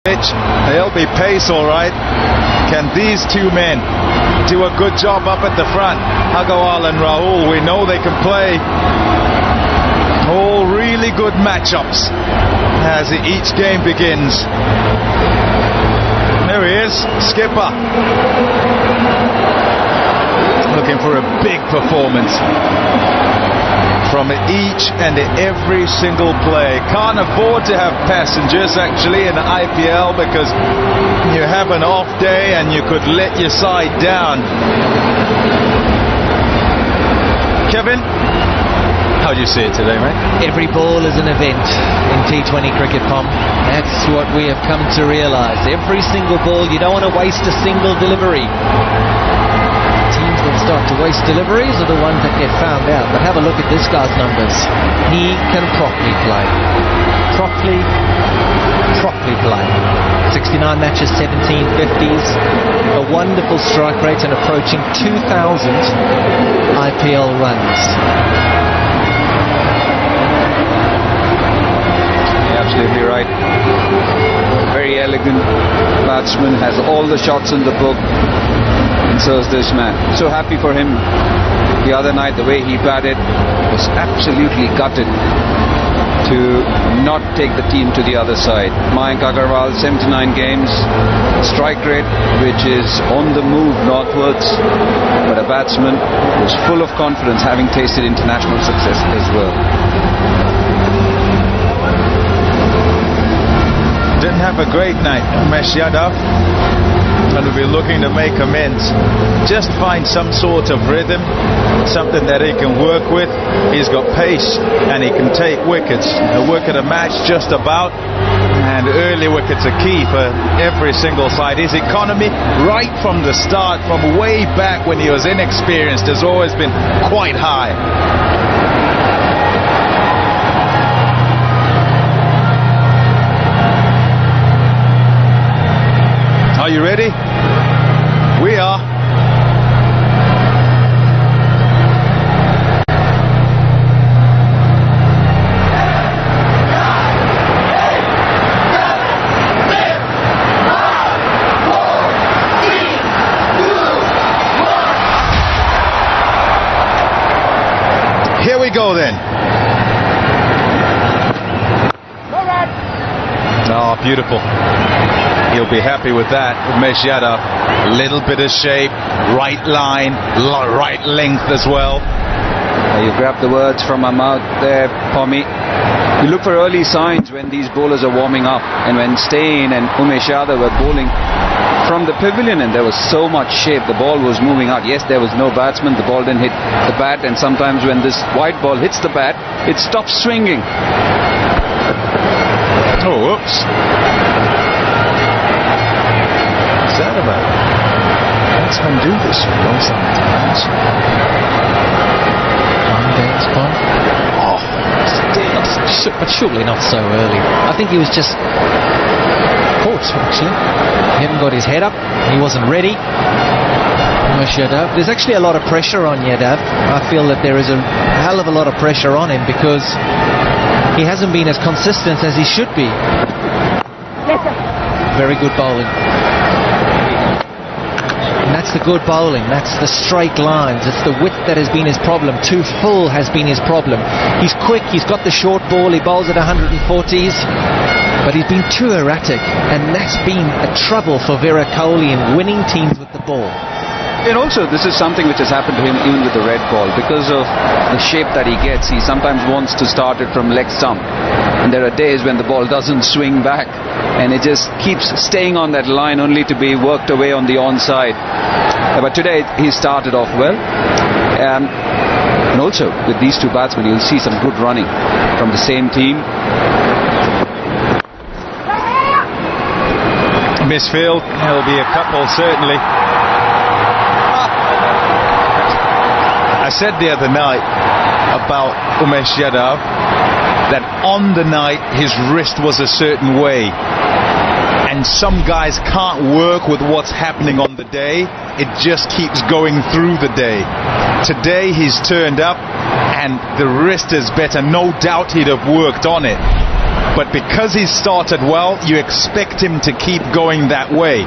There'll be pace, all right. Can these two men do a good job up at the front? Agarwal and Rahul, we know they can play. All really good matchups as each game begins. There he is, skipper. Looking for a big performance from each and every single play. Can't afford to have passengers actually in the IPL because you have an off day and you could let your side down. Kevin, how do you see it today, mate? Every ball is an event in T20 cricket, Pom. That's what we have come to realise. Every single ball, you don't want to waste a single delivery. Teams that start to waste deliveries are the ones that get found out. But have a look at this guy's numbers. He can properly play. Properly play. 69 matches, 17 50s. A wonderul strike rate and approaching 2,000 IPL runs. Absolutely right. Very elegant batsman, has all the shots in the book, and so is this man. So happy for him. The other night, the way he batted was absolutely gutted to not take the team to the other side. Mayank Agarwal, 79 games, strike rate which is on the move northwards, but a batsman who's full of confidence, having tasted international success as well. Didn't have a great night, Umesh Yadav, and will be looking to make amends. Just find some sort of rhythm, something that he can work with. He's got pace and he can take wickets. A wicket a match just about, and early wickets are key for every single side. His economy right from the start, from way back when he was inexperienced, has always been quite high. Are you ready? We are. Here we go then. Oh, beautiful. He'll be happy with that. Umesh Yadav, a little bit of shape, right line, right length as well. You grab the words from my mouth there, Pommy. You look for early signs when these bowlers are warming up, and when Stein and Umesh Yadav were bowling from the pavilion, and there was so much shape, the ball was moving out. Yes, there was no batsman, the ball didn't hit the bat, and sometimes when this white ball hits the bat, it stops swinging. Oh, oops. That about batsmen do this, you know, sometimes. One dance, Pom. Oh, But surely not so early. I think he was just caught, actually. He hadn't got his head up. He wasn't ready. Yadav. There's actually a lot of pressure on Yadav. I feel that there is a hell of a lot of pressure on him because he hasn't been as consistent as he should be. Very good bowling. And that's the good bowling. That's the straight lines. It's the width that has been his problem. Too full has been his problem. He's quick. He's got the short ball. He bowls at 140s. But he's been too erratic. And that's been a trouble for Virat Kohli in winning teams with the ball. And also, this is something which has happened to him even with the red ball. Because of the shape that he gets, he sometimes wants to start it from leg stump. And there are days when the ball doesn't swing back. And it just keeps staying on that line only to be worked away on the onside. But today, he started off well. And also, with these two batsmen, you'll see some good running from the same team. Misfield, there'll be a couple certainly. I said the other night about Umesh Yadav that on the night his wrist was a certain way, and some guys can't work with what's happening on the day. It just keeps going through the day. Today he's turned up and the wrist is better. No doubt he'd have worked on it, but because he's started well, you expect him to keep going that way.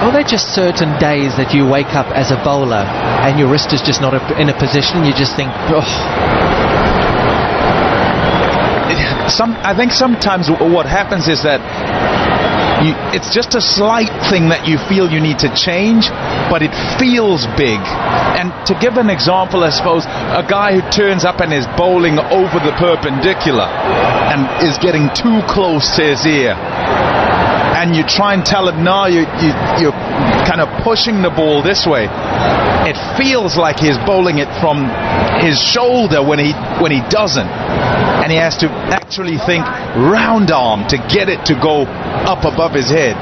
Are there just certain days that you wake up as a bowler and your wrist is just not in a position, you just think, oh. I think sometimes what happens is that it's just a slight thing that you feel you need to change, but it feels big. And to give an example, I suppose, a guy who turns up and is bowling over the perpendicular and is getting too close to his ear, and you try and tell him, no, you're kind of pushing the ball this way. It feels like he's bowling it from his shoulder when he doesn't. And he has to actually think round arm to get it to go up above his head.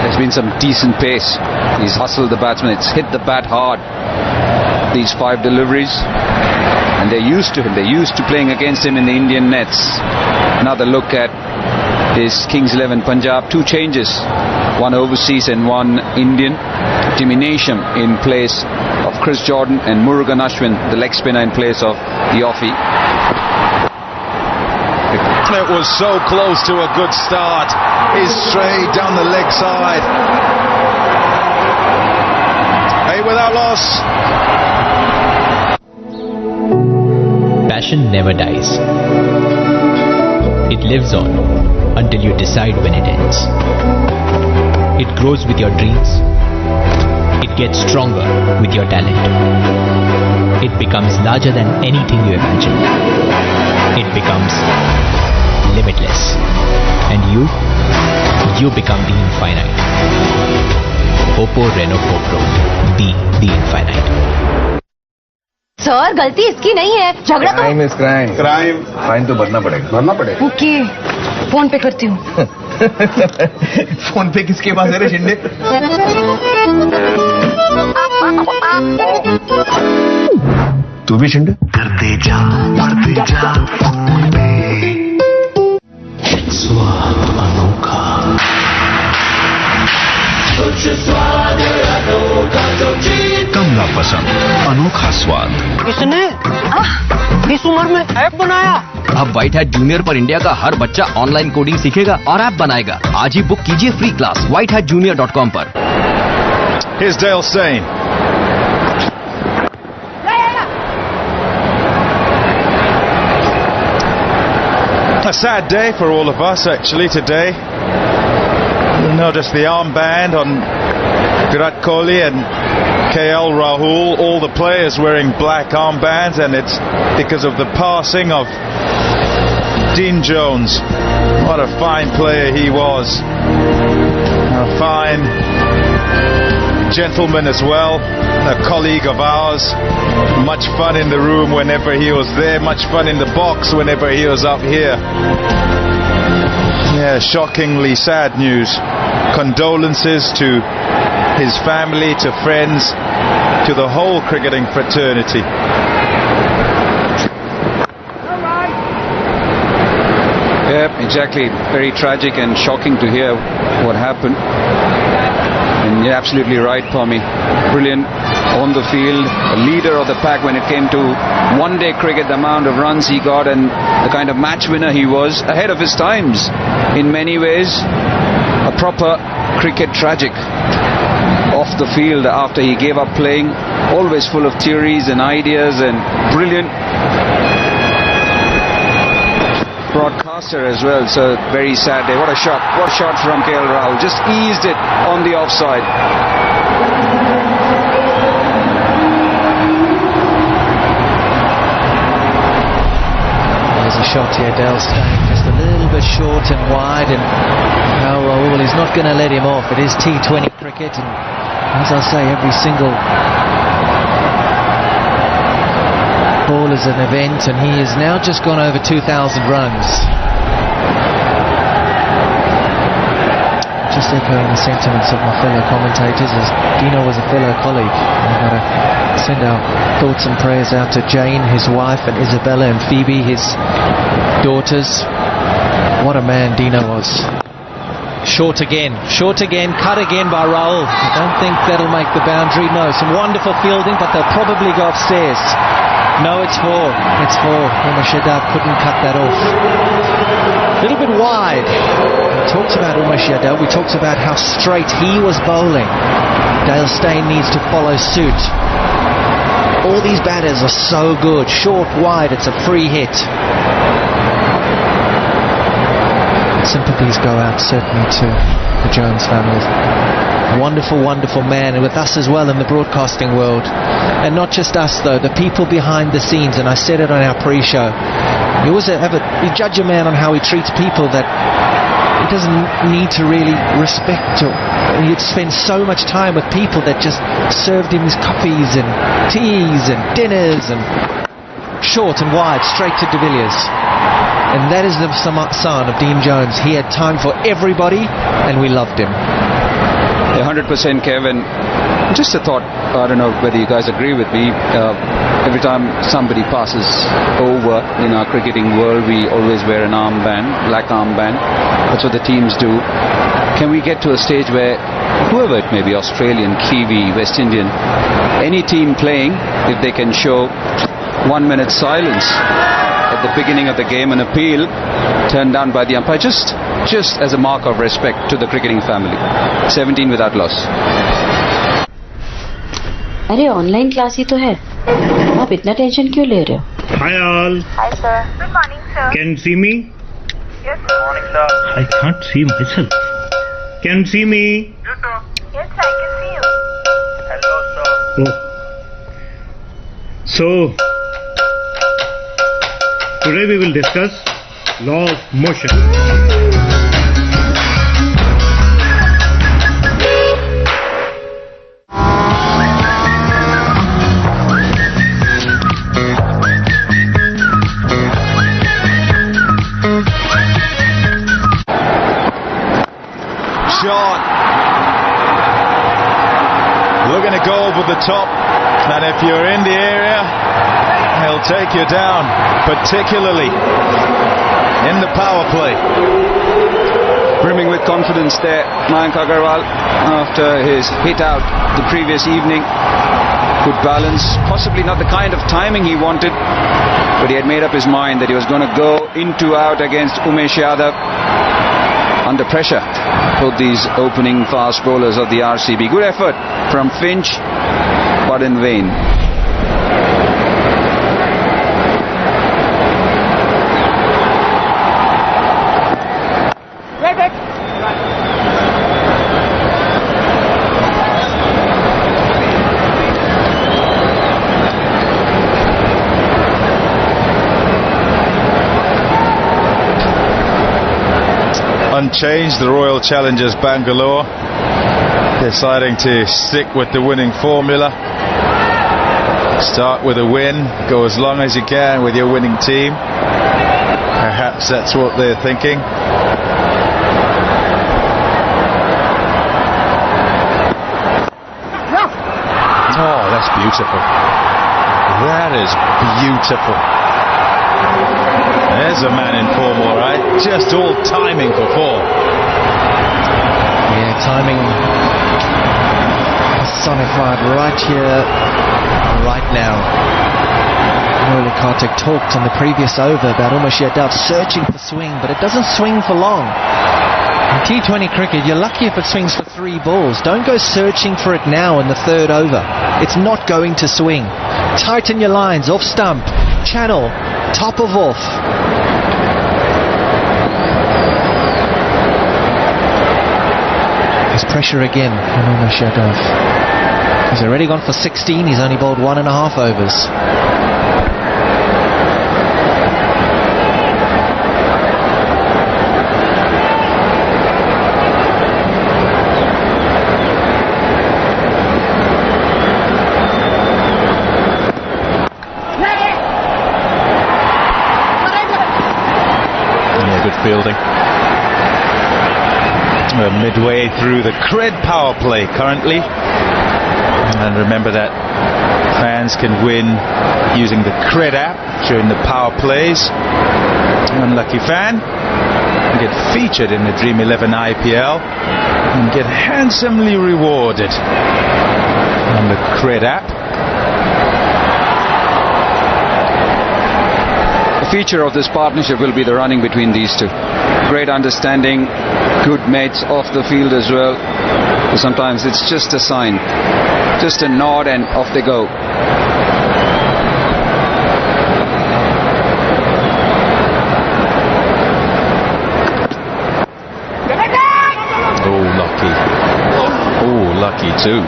There's been some decent pace. He's hustled the batsman. It's hit the bat hard. These 5 deliveries. And they're used to him. They're used to playing against him in the Indian nets. Another look at his Kings 11 Punjab. 2 changes. 1 overseas and 1 Indian. Jimmy Neesham in place of Chris Jordan, and Murugan Ashwin, the leg spinner, in place of the offie. It was so close to a good start. He's straight down the leg side. Hey, without loss. Passion never dies. It lives on until you decide when it ends. It grows with your dreams. It gets stronger with your talent. It becomes larger than anything you imagine. It becomes limitless. And you become the infinite. Oppo Reno 4 Pro. Be the infinite. Sir गलती इसकी नहीं है, झगड़ा तो crime is crime fine तो भरना पड़ेगा okay phone पे करती हूँ फोन पे किसके पास है रे शिंदे तू भी शिंदे करते जा फोन पे स्वाद अनोखा कमला पसंद अनोखा स्वाद किसने इस उम्र में ऐप बनाया? अब व्हाइट हैट जूनियर पर इंडिया का हर बच्चा ऑनलाइन कोडिंग सीखेगा और ऐप बनाएगा। आज ही बुक कीजिए फ्री क्लास whitehatjunior.com पर। Here's Dale Steyn. A sad day for all of us actually today. You notice the armband on Virat Kohli and KL Rahul, all the players wearing black armbands, and it's because of the passing of Dean Jones. What a fine player he was. A fine gentleman as well, a colleague of ours. Much fun in the room whenever he was there, much fun in the box whenever he was up here. Yeah, shockingly sad news. Condolences to his family, to friends, to the whole cricketing fraternity. Yeah, exactly. Very tragic and shocking to hear what happened. And you're absolutely right, Tommy. Brilliant on the field, a leader of the pack when it came to one-day cricket, the amount of runs he got and the kind of match winner he was, ahead of his times in many ways. A proper cricket tragic off the field after he gave up playing, always full of theories and ideas, and brilliant broadcaster as well. So very sad day. What a shot from KL Rahul, just eased it on the offside. There's a shot here, Dale Steyn, just a little bit short and wide, and now Rahul is not going to let him off. It is T20 cricket, and as I say, every single ball is an event, and he has now just gone over 2,000 runs. Just echoing the sentiments of my fellow commentators, as Dino was a fellow colleague. I've got to send our thoughts and prayers out to Jane, his wife, and Isabella and Phoebe, his daughters. What a man Dino was. Short again, cut again by Rahul. I don't think that'll make the boundary. No, some wonderful fielding, but they'll probably go upstairs. No, it's four. Umesh Yadav couldn't cut that off. A little bit wide. We talked about Umesh Yadav. We talked about how straight he was bowling. Dale Steyn needs to follow suit. All these batters are so good. Short, wide, it's a free hit. Sympathies go out certainly to the Jones family. Wonderful, wonderful man, and with us as well in the broadcasting world. And not just us though, the people behind the scenes, and I said it on our pre-show. You judge a man on how he treats people that he doesn't need to really respect. He'd spend so much time with people that just served him his coffees and teas and dinners, and short and wide, straight to De Villiers. And that is the son of Dean Jones. He had time for everybody, and we loved him. 100% Kevin. Just a thought, I don't know whether you guys agree with me. Every time somebody passes over in our cricketing world, we always wear an armband, black armband. That's what the teams do. Can we get to a stage where whoever it may be, Australian, Kiwi, West Indian, any team playing, if they can show 1 minute silence at the beginning of the game, an appeal turned down by the umpire, just as a mark of respect to the cricketing family. 17 without loss. अरे online class ही तो है, आप इतना tension क्यों ले रहे हो? Hi all. Hi sir. Good morning sir. Can you see me? Yes sir. Good morning sir. I can't see myself. Can you see me? Yes sir. Yes I can see you. Hello sir. Oh. So, today we will discuss law of motion. Shot. Looking to go over the top, and if you're in the area, he'll take you down, particularly in the power play. Brimming with confidence there, Mayank Agarwal, after his hit out the previous evening. Good balance, possibly not the kind of timing he wanted, but he had made up his mind that he was going to go into out against Umesh Yadav. Under pressure, both these opening fast bowlers of the RCB. Good effort from Finch, but in vain. Unchanged, the Royal Challengers Bangalore deciding to stick with the winning formula. Start with a win, go as long as you can with your winning team. Perhaps that's what they're thinking. Oh, that's beautiful. That is beautiful. There's a man in form, all right. Just all timing for four. Yeah, timing personified right here, right now. Murali Kartik talked in the previous over about Umesh Yadav searching for swing, but it doesn't swing for long. In T20 cricket, you're lucky if it swings for 3 balls. Don't go searching for it now in the 3rd over. It's not going to swing. Tighten your lines, off stump, channel, top of off. There's pressure again on Umesh Yadav. He's already gone for 16, he's only bowled 1.5 overs. Fielding. We're midway through the Cred power play currently, and remember that fans can win using the Cred app during the power plays. Unlucky fan, get featured in the Dream 11 IPL and get handsomely rewarded on the Cred app. The feature of this partnership will be the running between these two. Great understanding, good mates off the field as well. Sometimes it's just a sign, just a nod and off they go. Lucky too.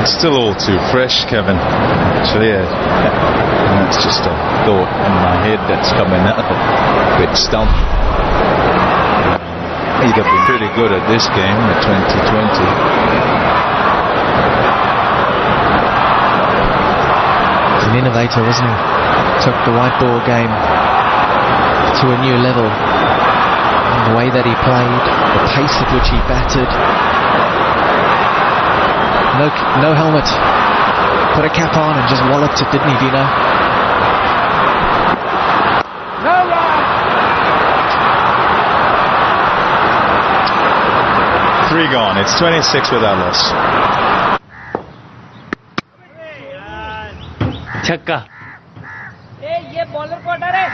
It's still all too fresh, Kevin. Actually, that's just a thought in my head that's coming out. A bit stumped. He'd have been pretty good at this game, the 2020. An innovator, wasn't he? Took the white ball game to a new level. And the way that he played, the pace at which he batted. No helmet. Put a cap on and just walloped it, didn't he, Dino? Three gone. It's 26 without loss. छक्का ये bowler को हटा रहे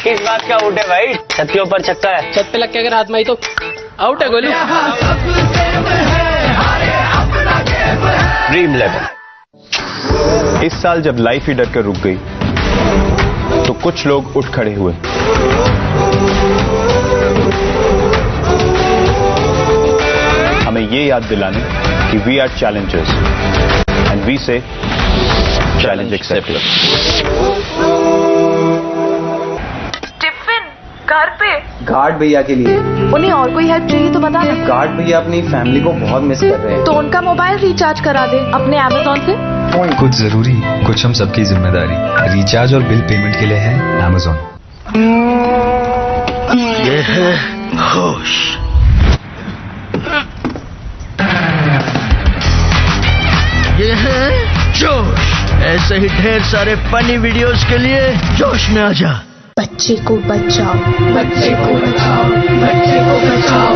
किस बात का out है भाई? छत के ऊपर छक्का है, छत पे लग के अगर हाथ में आई तो आउट है गोलू। ड्रीम 11। इस साल जब लाइफ ही डर कर रुक गई तो कुछ लोग उठ खड़े हुए। हमें ये याद दिलाने कि we are challengers and we say challenge accepted. Tiffin घर पे गार्ड भैया के लिए। उन्हें और कोई हेल्प चाहिए तो बता दे। गार्ड भैया अपनी फैमिली को बहुत मिस कर रहे हैं। तो उनका मोबाइल रिचार्ज करा दे अपने अमेज़न से। कुछ जरूरी, कुछ हम सबकी जिम्मेदारी। रिचार्ज और बिल पेमेंट के लिए है अमेज़न। ये है होश, ये है जोश। ऐसे ही ढेर सारे फनी वीडियोस के लिए जोश में आ जा। बच्चे को बचाओ, बच्चे को बचाओ, बच्चे को बचाओ,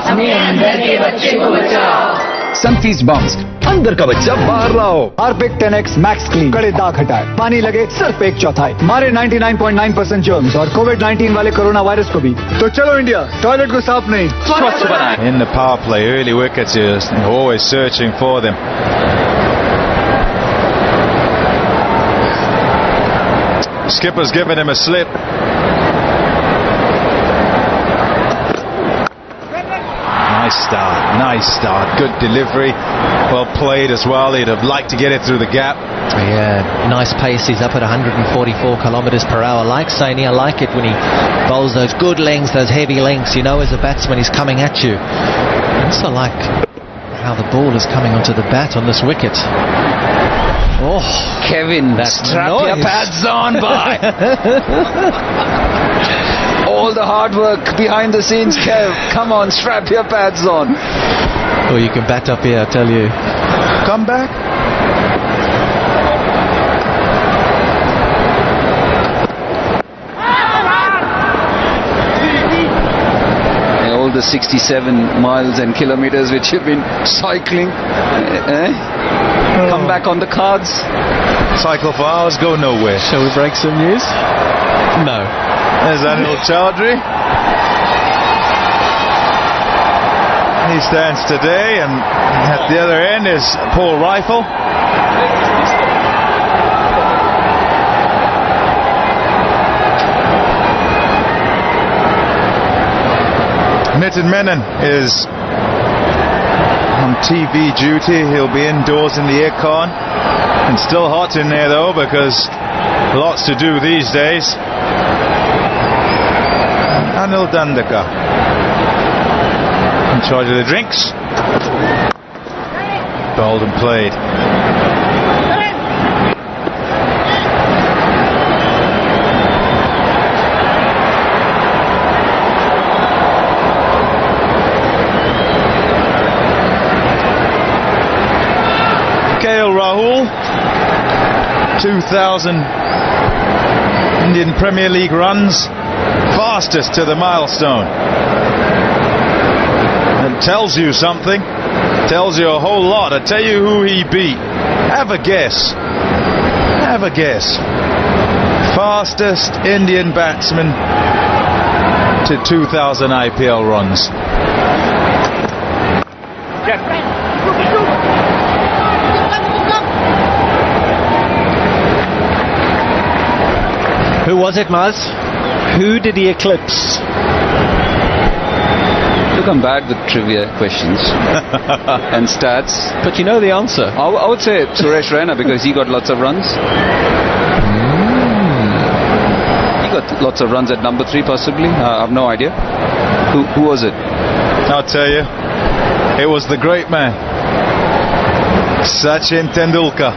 अपने अंदर के बच्चे को बचाओ। सनफीस्ट बाउंस अंदर का बच्चा बाहर लाओ। हार्पिक 10X मैक्स क्लीन, कड़े दाग हटाए, पानी लगे सिर्फ 1/4, मारे 99.9% जर्म्स और कोविड-19 वाले कोरोना वायरस को भी। तो चलो इंडिया, टॉयलेट को साफ नहीं स्वच्छ बनाए। In the power play, early wickets is always searching for them. Skipper's given him a slip. Nice start, good delivery, well played as well. He'd have liked to get it through the gap. Yeah, nice pace. He's up at 144 kilometres per hour. Like Saini, I like it when he bowls those good lengths, those heavy lengths. You know, as a batsman, he's coming at you. I also like how the ball is coming onto the bat on this wicket. Oh, Kevin, strap your pads on, boy. All the hard work behind the scenes, Kev. Come on, strap your pads on. Or you can bat up here, I tell you. Come back. All the 67 miles and kilometers which you've been cycling. Come back on the cards. Cycle for hours, go nowhere. Shall we break some news? No. There's Anil Chaudhary. He stands today, and at the other end is Paul Rifle. Nitin Menon is on TV duty. He'll be indoors in the aircon. And still hot in there though, because lots to do these days. Anil Dandaka in charge of the drinks. Bowled and played. 2,000 Indian Premier League runs, fastest to the milestone. And tells you something, tells you a whole lot. I tell you who he beat. Have a guess. Have a guess. Fastest Indian batsman to 2,000 IPL runs. Who was it, Maz? Who did he eclipse? Look, I'm bad with trivia questions and stats. But you know the answer. I would say Suresh Raina because he got lots of runs. He got lots of runs at number 3 possibly. I have no idea. Who was it? I'll tell you. It was the great man, Sachin Tendulkar.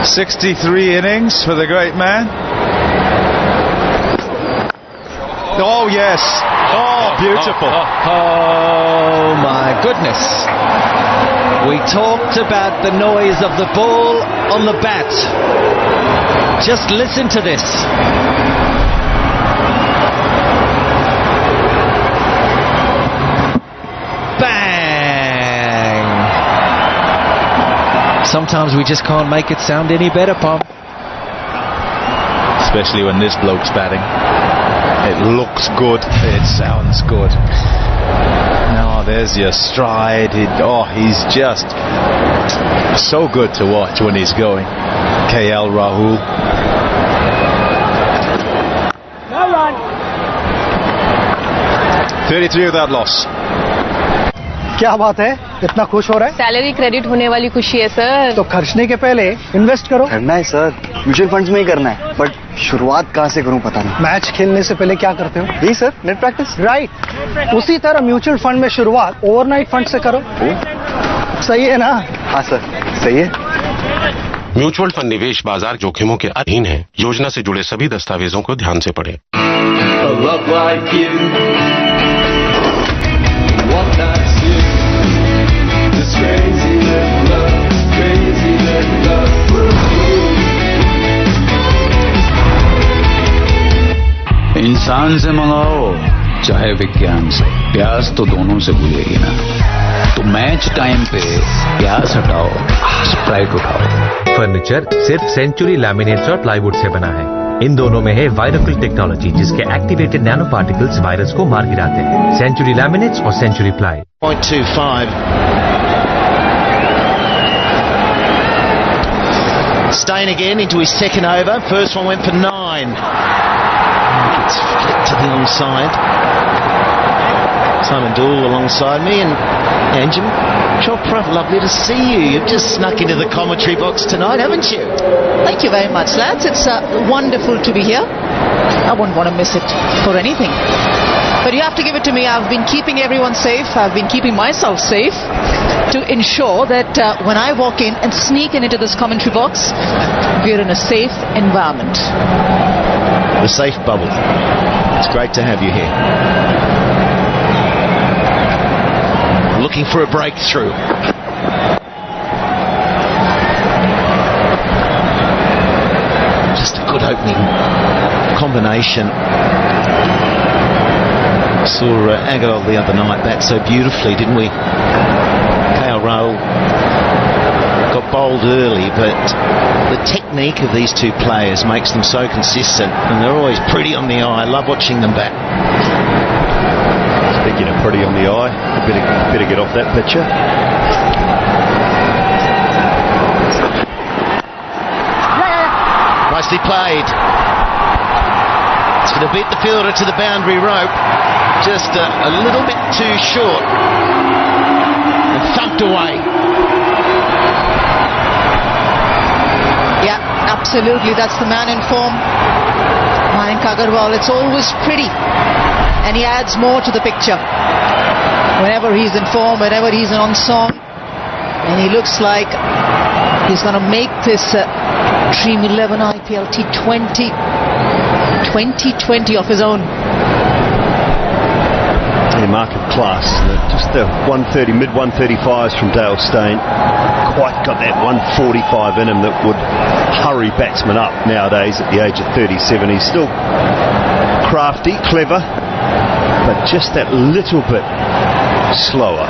"63 innings for the great man." Oh yes. Oh, beautiful. Oh my goodness. We talked about the noise of the ball on the bat. Just listen to this. Bang! Sometimes we just can't make it sound any better, Pom. Especially when this bloke's batting. It looks good, it sounds good. Now there's your stride. He's just so good to watch when he's going. KL Rahul. No run. 33 without loss. क्या बात है, इतना खुश हो रहा है? Salary credit होने वाली खुशी है सर। तो खर्चने के पहले इन्वेस्ट करो। करना है सर, म्यूचुअल फंड्स में ही करना है, बट शुरुआत कहाँ से करूँ पता नहीं। मैच खेलने से पहले क्या करते हो? यही सर, नेट प्रैक्टिस। राइट, उसी तरह म्यूचुअल फंड में शुरुआत ओवरनाइट फंड से करो। सही है ना? हाँ सर, सही है। म्यूचुअल फंड निवेश बाजार जोखिमों के अधीन है। योजना से जुड़े सभी दस्तावेजों को ध्यान से पढ़ें। इंसान से मंगाओ चाहे विज्ञान से, प्यास तो दोनों से भूलेगी ना। तो मैच टाइम पे प्यास हटाओ, स्प्राइट उठाओ। फर्नीचर सिर्फ सेंचुरी लैमिनेट्स और प्लाईवुड से बना है। इन दोनों में है वायरोफिल टेक्नोलॉजी, जिसके एक्टिवेटेड नैनो पार्टिकल्स वायरस को मार गिराते हैं। सेंचुरी लैमिनेट्स और Century ply. 0.25. Staying again into his second over. First one went for 9. It's flicked to the onside. Simon Dool alongside me and Anjum Chopra, lovely to see you. You've just snuck into the commentary box tonight, haven't you? Thank you very much, lads. It's wonderful to be here. I wouldn't want to miss it for anything. But you have to give it to me. I've been keeping everyone safe. I've been keeping myself safe to ensure that when I walk in and sneak into this commentary box, we're in a safe environment. The safe bubble. It's great to have you here. Looking for a breakthrough. Just a good opening combination. Saw Agarwal the other night bat so beautifully, didn't we? Rahul got bowled early, but the technique of these two players makes them so consistent, and they're always pretty on the eye. I love watching them bat. Speaking of pretty on the eye, better get off that picture. Nicely played. It's going to beat the fielder to the boundary rope. Just a little bit too short. And thumped away. Yeah, absolutely. That's the man in form. Mayank Agarwal. It's always pretty. And he adds more to the picture. Whenever he's in form, whenever he's on song. And he looks like he's going to make this Dream 11 IPL T20 2020 of his own. market class. Just the 130, mid 135s from Dale Steyn. Quite got that 145 in him that would hurry batsmen up nowadays at the age of 37. He's still crafty, clever, but just that little bit slower.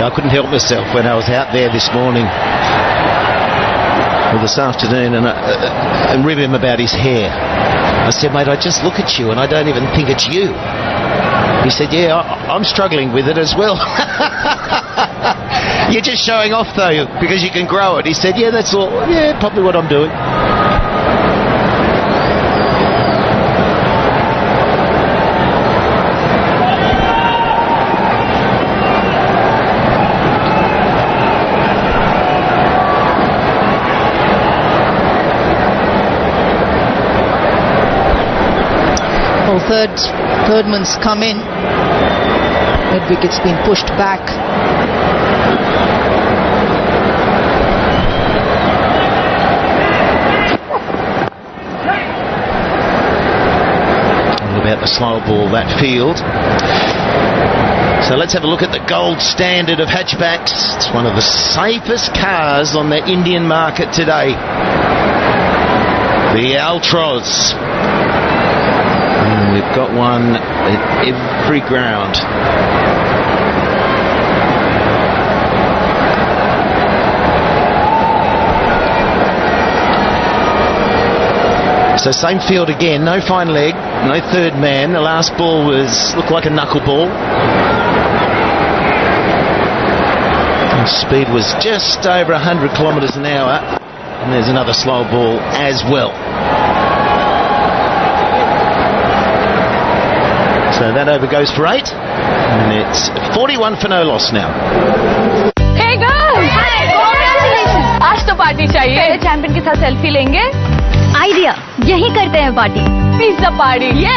I couldn't help myself when I was out there this morning or this afternoon and rib him about his hair. I said, mate, I just look at you and I don't even think it's you. He said, yeah, I'm struggling with it as well. You're just showing off though because you can grow it. He said, yeah, that's all. Yeah, probably what I'm doing. Thirdman's come in. Mid wicket's been pushed back. All about the slow ball, that field. So let's have a look at the gold standard of hatchbacks. It's one of the safest cars on the Indian market today. The Altros. We've got one at every ground. So same field again, no fine leg, no third man. The last ball looked like a knuckleball. And speed was just over 100 kilometres an hour. And there's another slow ball as well. So that over goes for 8, and it's 41 for no loss now. Hey girls! Hi! Congratulations! आज तो party चाहिए। पहले champion के साथ selfie लेंगे। Idea, यही करते हैं पार्टी। पिज्जा पार्टी, ये।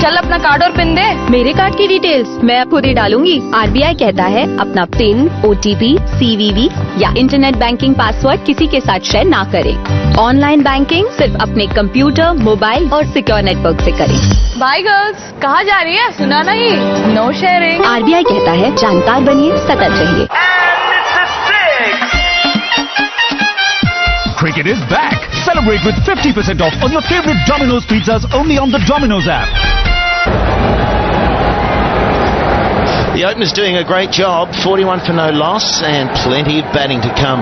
चल अपना कार्ड और पिन दे। मेरे कार्ड की डिटेल्स मैं खुद ही डालूंगी। आरबीआई कहता है अपना पिन, ओटीपी, सीवीवी या इंटरनेट बैंकिंग पासवर्ड किसी के साथ शेयर ना करें। ऑनलाइन बैंकिंग सिर्फ अपने कंप्यूटर, मोबाइल और सिक्योर नेटवर्क से करें। बाय गर्ल्स, कहाँ जा रही है? सुना नहीं? No sharing. आरबीआई कहता है जानकार बनिए, सतर्क रहिए। Cricket is back. Celebrate with 50% off on your favorite Domino's pizzas only on the Domino's app. The opener's doing a great job. 41 for no loss and plenty of batting to come.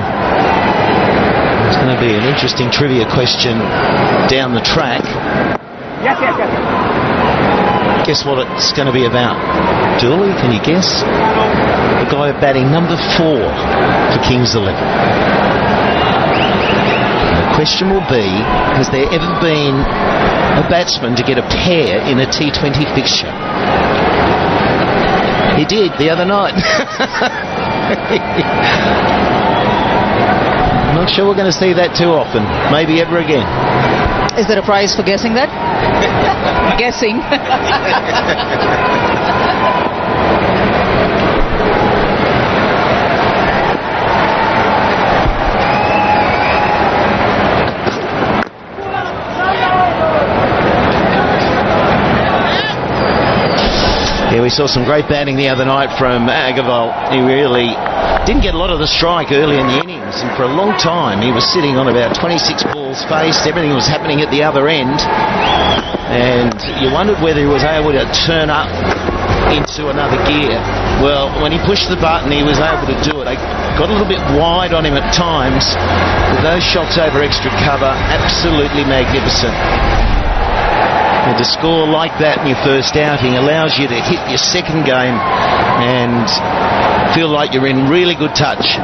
It's going to be an interesting trivia question down the track. Yes. Guess what it's going to be about? Dooley, can you guess? The guy batting number 4 for Kings 11. Question will be, has there ever been a batsman to get a pair in a T20 fixture? He did the other night. I'm not sure we're going to see that too often. Maybe ever again. Is there a prize for guessing that? Guessing. Yeah, we saw some great batting the other night from Agarwal. He really didn't get a lot of the strike early in the innings, and for a long time he was sitting on about 26 balls faced. Everything was happening at the other end, and you wondered whether he was able to turn up into another gear. Well, when he pushed the button, he was able to do it. They got a little bit wide on him at times, but those shots over extra cover, absolutely magnificent. And to score like that in your first outing allows you to hit your second game and feel like you're in really good touch.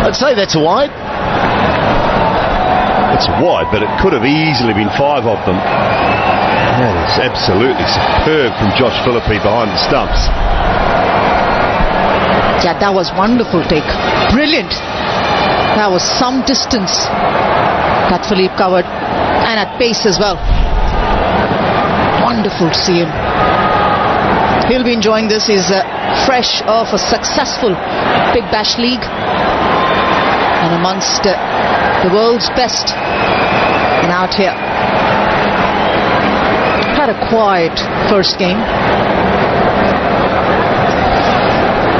I'd say that's a wide. It's wide, but it could have easily been 5 of them. That is absolutely superb from Josh Philippe behind the stumps. Yeah, that was wonderful take. Brilliant. That was some distance that Philippe covered, and at pace as well. Wonderful to see him. He'll be enjoying this. He's fresh off a successful Big Bash League, and amongst the world's best. And out here. Had a quiet first game.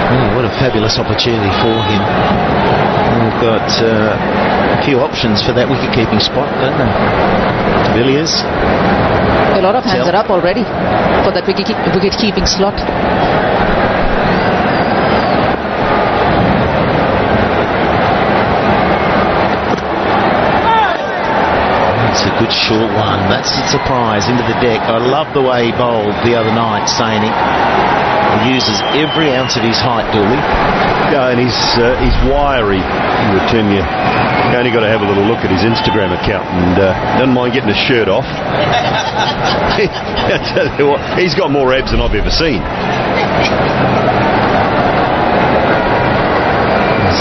Oh, what a fabulous opportunity for him. We've got a few options for that wicket-keeping spot, don't they? Villiers. A lot of hands are up already for that wicket-keeping slot. It's a good short one. That's a surprise into the deck. I love the way he bowled the other night, Saini. He uses every ounce of his height, Dube. Yeah, and he's wiry. You only got to have a little look at his Instagram account, and doesn't mind getting his shirt off. I tell you what, he's got more abs than I've ever seen.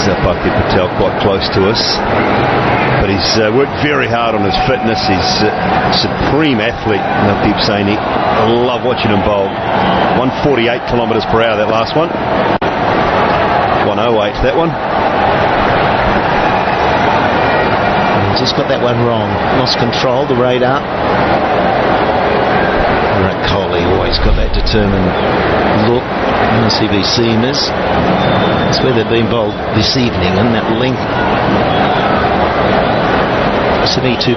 Padikkal quite close to us, but he's worked very hard on his fitness. He's a supreme athlete, and I keep saying it. I love watching him bowl. 148 kilometres per hour that last one. 108 that one. Just got that one wrong. Lost control, the radar. Kohli always got that determined look. RCB seamers. That's where they've been bowled this evening, and that length. 72% in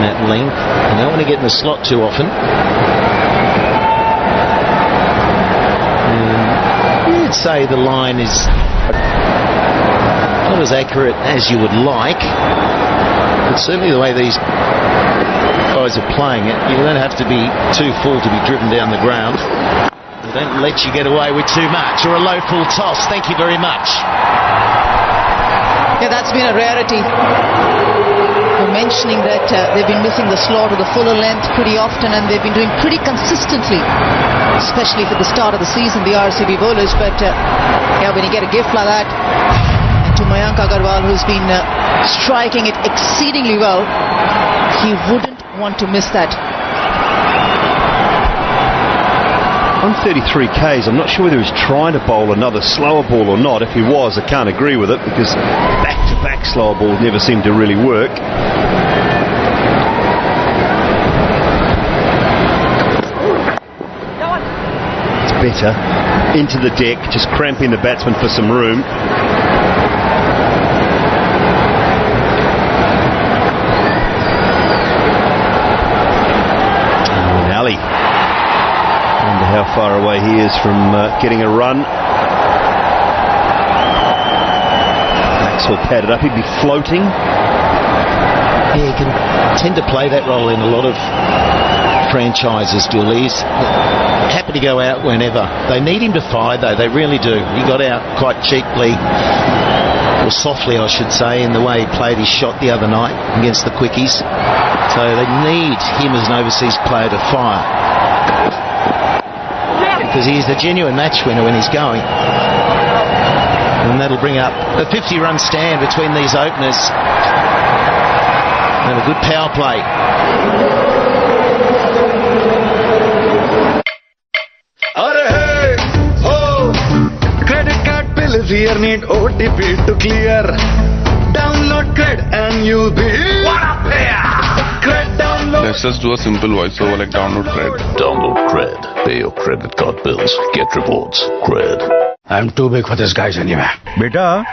that length. And they don't want to get in the slot too often. You'd say the line is not as accurate as you would like, but certainly the way these guys are playing it, you don't have to be too full to be driven down the ground. They don't let you get away with too much, or a low full toss. Thank you very much. Yeah, that's been a rarity. We're mentioning that they've been missing the slot or the fuller length pretty often, and they've been doing pretty consistently, especially for the start of the season, the RCB bowlers. But yeah, when you get a gift like that, and to Mayank Agarwal, who's been striking it exceedingly well, he wouldn't want to miss that. 133 Ks. I'm not sure whether he's trying to bowl another slower ball or not. If he was, I can't agree with it, because back-to-back slower balls never seem to really work. It's better. Into the deck, just cramping the batsman for some room. How far away he is from getting a run. Maxwell padded up, he'd be floating. Yeah, he can tend to play that role in a lot of franchises, He's happy to go out whenever. They need him to fire, though, they really do. He got out quite cheaply, or softly I should say, in the way he played his shot the other night against the Quickies. So they need him as an overseas player to fire, because he's a genuine match winner when he's going. And that'll bring up a 50-run stand between these openers. And a good power play. Credit card bill is here, need OTP to clear. Download Cred and you'll be what a player. Cred download. Let's just do a simple voiceover like download Cred. Download Cred. Pay your credit card bills. Get rewards. Cred. I'm too big for this guys anyway. बेटा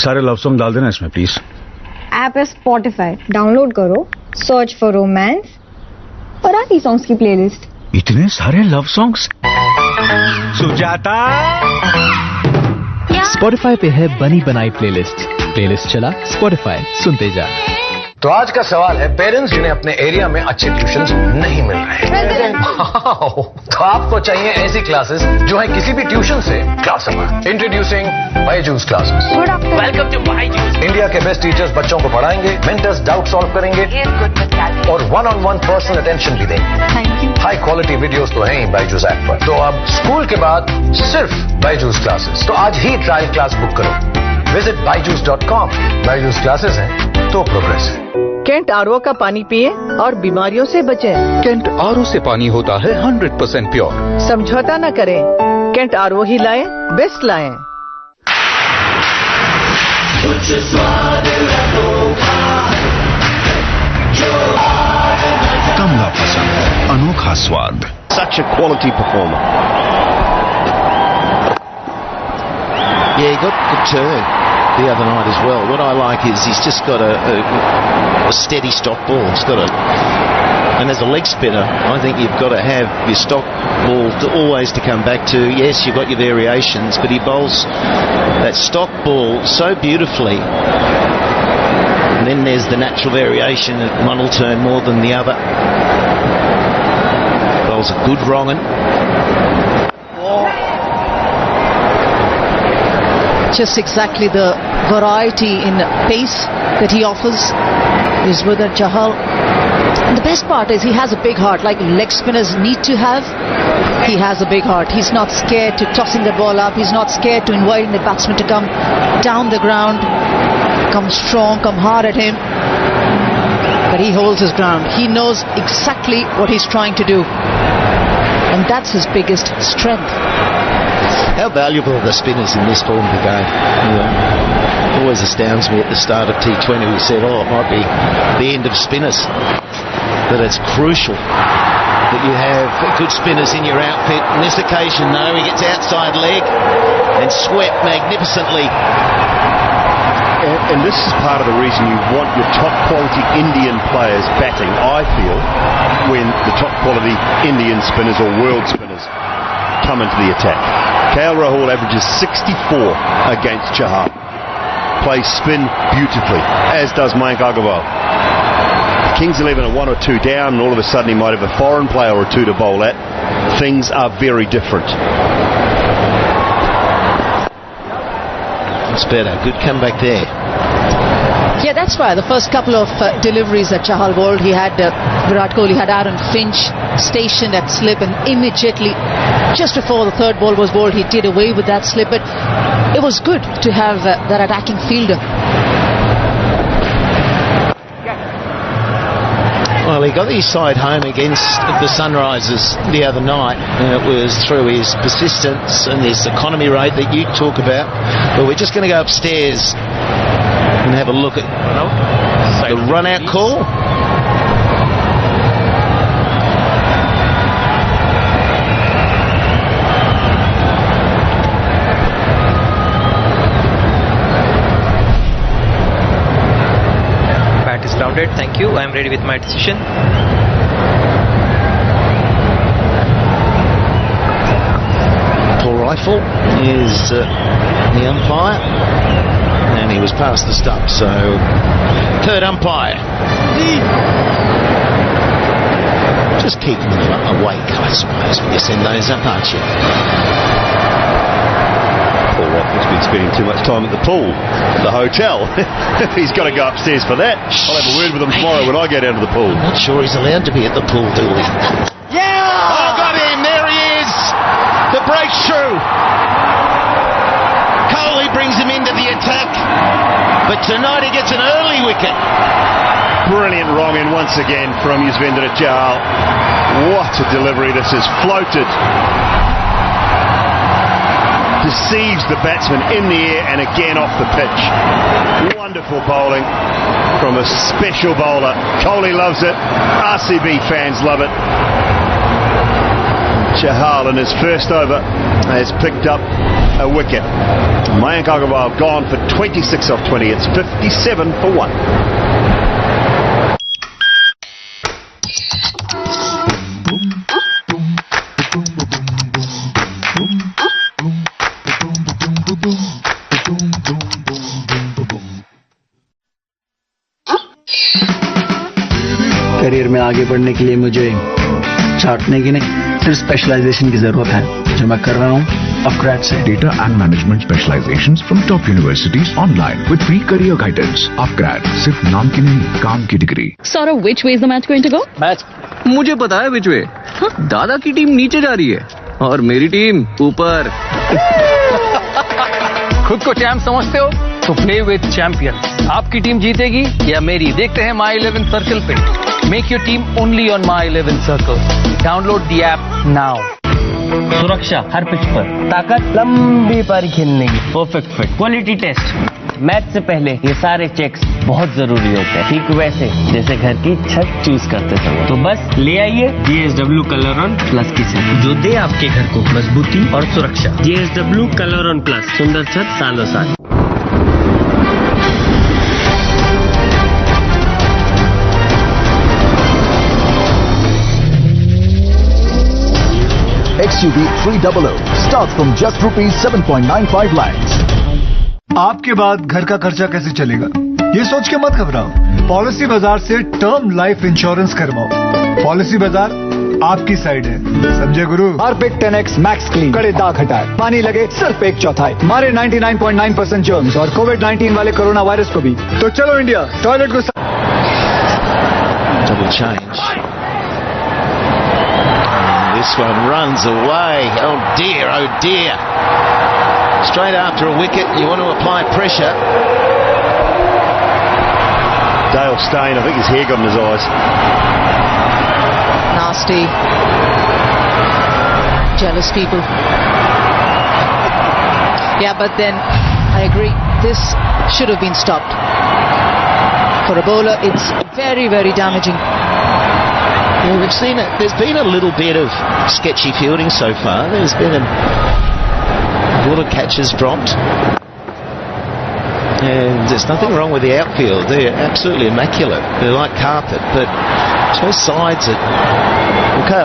सारे love song डाल देना इसमें please. App है Spotify. Download करो, search for romance और आती songs की प्लेलिस्ट. इतने सारे लव सॉन्ग्स. सुजाता. Spotify पे है बनी बनाई प्लेलिस्ट. प्लेलिस्ट चला, Spotify सुनते जा. तो आज का सवाल है, पेरेंट्स जिन्हें अपने एरिया में अच्छे ट्यूशंस नहीं मिल रहे हैं, तो आपको चाहिए ऐसी क्लासेस जो है किसी भी ट्यूशन से क्लासअप. Introducing Byju's classes. Welcome to Byju's. India के बेस्ट टीचर्स बच्चों को पढ़ाएंगे, मेंटर्स डाउट सॉल्व करेंगे और वन-ऑन-वन पर्सनल अटेंशन भी देंगे. Thank you. High quality videos तो हैं ही बायजूस ऐप पर. तो अब स्कूल के बाद सिर्फ बायजूस क्लासेस. तो आज ही ट्रायल क्लास बुक करो. Visit byju's.com. बायजूस क्लासेस हैं तो प्रोग्रेस है. कैंट आरओ का पानी पिए और बीमारियों से बचें. कैंट आरओ से पानी होता है 100% प्योर. समझौता न करें. कैंट आरओ ही लाएं, बेस्ट लाएं. कमला पसंद अनोखा स्वाद. Such a quality performer. Yeah, he got good turn the other night as well. What I like is he's just got a steady stock ball. He's got and as a leg spinner, I think you've got to have your stock ball always to come back to. Yes, you've got your variations, but he bowls that stock ball so beautifully. And then there's the natural variation. One will turn more than the other. Bowls a good wrong-un. Just exactly the variety in pace that he offers is with Chahal. And the best part is he has a big heart, like leg spinners need to have. He has a big heart. He's not scared to tossing the ball up. He's not scared to inviting the batsman to come down the ground, come strong, come hard at him. But he holds his ground. He knows exactly what he's trying to do. And that's his biggest strength. How valuable are the spinners in this form of the game? It always astounds me at the start of T20 we said, it might be the end of spinners. But it's crucial that you have good spinners in your outfit. On this occasion, no, he gets outside leg and swept magnificently. And this is part of the reason you want your top quality Indian players batting, I feel, when the top quality Indian spinners or world spinners come into the attack. Rahul averages 64 against Chahal. Plays spin beautifully, as does Mayank Agarwal. Kings 11 are 1 or 2 down, and all of a sudden he might have a foreign player or two to bowl at. Things are very different. That's better. Good comeback there. Yeah, that's why the first couple of deliveries that Chahal bowled, he had Virat Kohli had Finch stationed at slip, and immediately, just before the third ball was bowled, he did away with that slip. But it was good to have that attacking fielder. Well, he got his side home against the Sunrisers the other night, and it was through his persistence and his economy rate that you talk about. But we're just going to go upstairs and have a look at the run-out call. Bat is grounded. Thank you. I am ready with my decision. Paul Rifle is the umpire. And he was past the stump, so third umpire. Just keeping them awake, I suppose, when you send those up, aren't you? Paul Rifle's been spending too much time at the pool, at the hotel. He's got to go upstairs for that. I'll have a word with him tomorrow when I go down to the pool. I'm not sure he's allowed to be at the pool, Dooley. Yeah! Oh, got him! There he is! The breakthrough! Kohli brings him into the attack, but tonight he gets an early wicket. Brilliant wrong-in once again from Yuzvendra Chahal. What a delivery this is. Floated. Deceives the batsman in the air and again off the pitch. Wonderful bowling from a special bowler. Kohli loves it. RCB fans love it. Chahal in his first over has picked up a wicket. Mayank Agarwal gone for 26 off 20. It's 57 for 1. Career में आगे बढ़ने के लिए मुझे छाटने की नहीं, सिर्फ specialisation की जरूरत है, जो मैं कर रहा हूँ अपग्रेड से. Data and management specializations from top universities online with free career guidance. Upgrade सिर्फ नाम की नहीं, काम की degree. Sort of which way is the match going to go? Match मुझे पता है which way. दादा की टीम नीचे जा रही है और मेरी टीम ऊपर. खुद को चैंप समझते हो तो प्ले विद चैंपियन. आपकी टीम जीतेगी या मेरी, देखते हैं माई 11 सर्कल पे. Make your team only on My 11 Circle. Download the app now. सुरक्षा हर पिच पर, ताकत लंबी पारी खेलने की, perfect fit, quality test, match से पहले ये सारे चेक्स बहुत जरूरी होते हैं, ठीक वैसे जैसे घर की छत चूज करते समय। तो बस ले आइए GSW कलर ऑन प्लस की छत, जो दे आपके घर को मजबूती और सुरक्षा। GSW कलर ऑन प्लस, सुंदर छत सालों साल। XUV 300 starts from just ₹7.95 lakhs. आपके बाद घर का खर्चा कैसे चलेगा, ये सोच के मत घबराओ। पॉलिसी बाजार से टर्म लाइफ इंश्योरेंस करवाओ। पॉलिसी बाजार आपकी साइड है, समझे गुरु। हार्पिक 10X मैक्स क्लीन, कड़े दाग हटाए, पानी लगे सिर्फ 1/4, मारे 99.9% जर्म्स और कोविड-19 वाले कोरोना वायरस को भी। तो चलो इंडिया, टॉयलेट को double change. This one runs away. Oh dear. Straight after a wicket, you want to apply pressure. Dale Steyn, I think his hair got in his eyes. Nasty. Jealous people. Yeah, but then I agree, this should have been stopped. For a bowler, it's very, very damaging. Yeah, we've seen it. There's been a little bit of sketchy fielding so far. There's been a lot of catches dropped. And there's nothing wrong with the outfield. They're absolutely immaculate. They're like carpet, but there's no sides.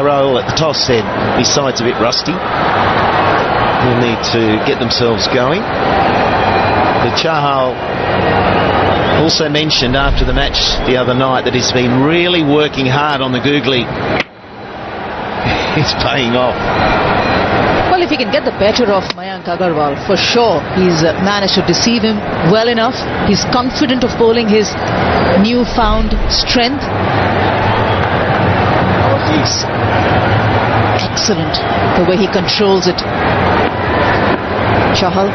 Rahul at the toss said his side's a bit rusty. They'll need to get themselves going. The Chahal also mentioned after the match the other night that he's been really working hard on the googly. It's paying off. Well, if he can get the better of Mayank Agarwal, for sure, he's managed to deceive him well enough. He's confident of bowling his newfound strength. It's excellent the way he controls it. Chahal.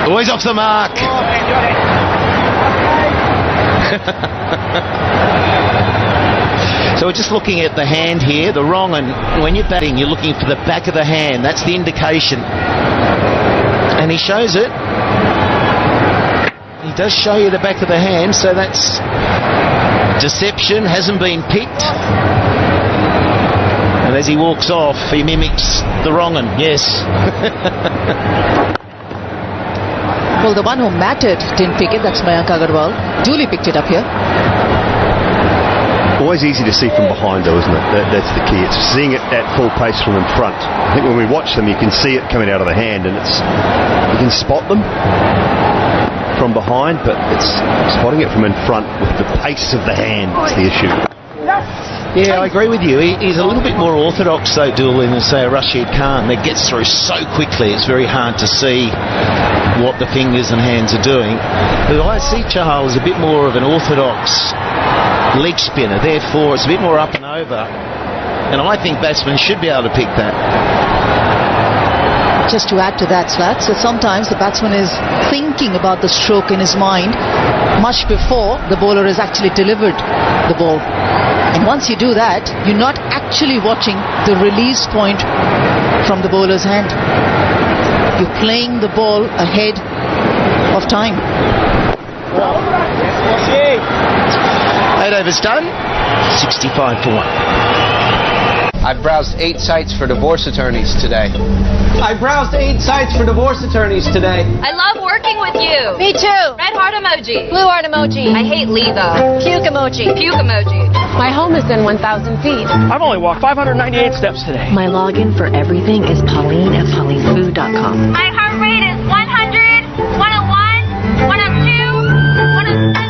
Always off the mark. So we're just looking at the hand here, the wrong, and when you're batting, you're looking for the back of the hand. That's the indication. And he shows it. He does show you the back of the hand, so that's deception, hasn't been picked. And as he walks off, he mimics the wrong one, yes. Well, the one who mattered didn't pick it, that's Mayank Agarwal. Duly picked it up here. Always easy to see from behind though, isn't it? That's the key. It's seeing it at full pace from in front. I think when we watch them, you can see it coming out of the hand, and you can spot them from behind, but it's spotting it from in front with the pace of the hand. That's the issue. Yeah, I agree with you. He's a little bit more orthodox, though, Dool, than, say, a Rashid Khan that gets through so quickly. It's very hard to see what the fingers and hands are doing. But I see Chahal as a bit more of an orthodox leg spinner. Therefore, it's a bit more up and over. And I think batsmen should be able to pick that. Just to add to that, Slats, that sometimes the batsman is thinking about the stroke in his mind much before the bowler has actually delivered the ball. And once you do that, you're not actually watching the release point from the bowler's hand. You're playing the ball ahead of time. 8 overs done, 65 for 1. I've browsed 8 sites for divorce attorneys today. I browsed 8 sites for divorce attorneys today. I love working with you. Me too. Red heart emoji. Blue heart emoji. I hate Lee though. Puke emoji. Puke emoji. My home is in 1,000 feet. I've only walked 598 steps today. My login for everything is Pauline at PaulineFood.com. My heart rate is 100, 101, 102, 107.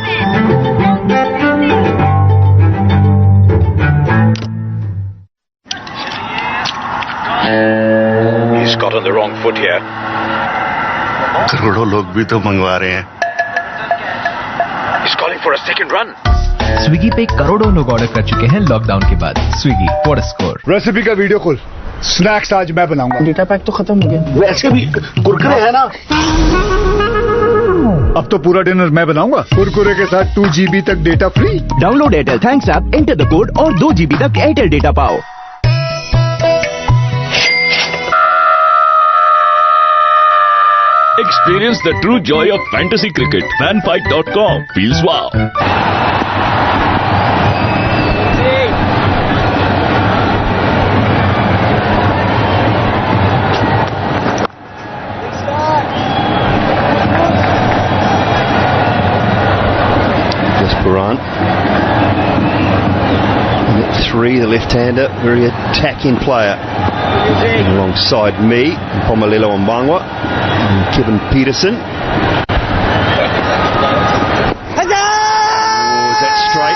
He's got on the wrong foot here. करोड़ों लोग भी तो मंगवा रहे हैं. He's calling for a second run. Swiggy पे करोड़ों लोग ऑर्डर कर चुके हैं लॉकडाउन के बाद. Swiggy, what a score. Recipe का वीडियो खोल. स्नैक्स आज मैं बनाऊंगा. डेटा पैक तो खत्म हो गया. वैसे भी कुरकुरे है ना. अब तो पूरा डिनर मैं बनाऊंगा. कुरकुरे के साथ 2 GB तक data free. Download Airtel thanks app, enter the code और 2 GB तक एयरटेल डेटा पाओ. Experience the true joy of fantasy cricket. Fanfight.com feels wow. Pooran. And at 3, the left-hander, very attacking player. And alongside me, Pomalilo and Bangwa, and Kevin Peterson.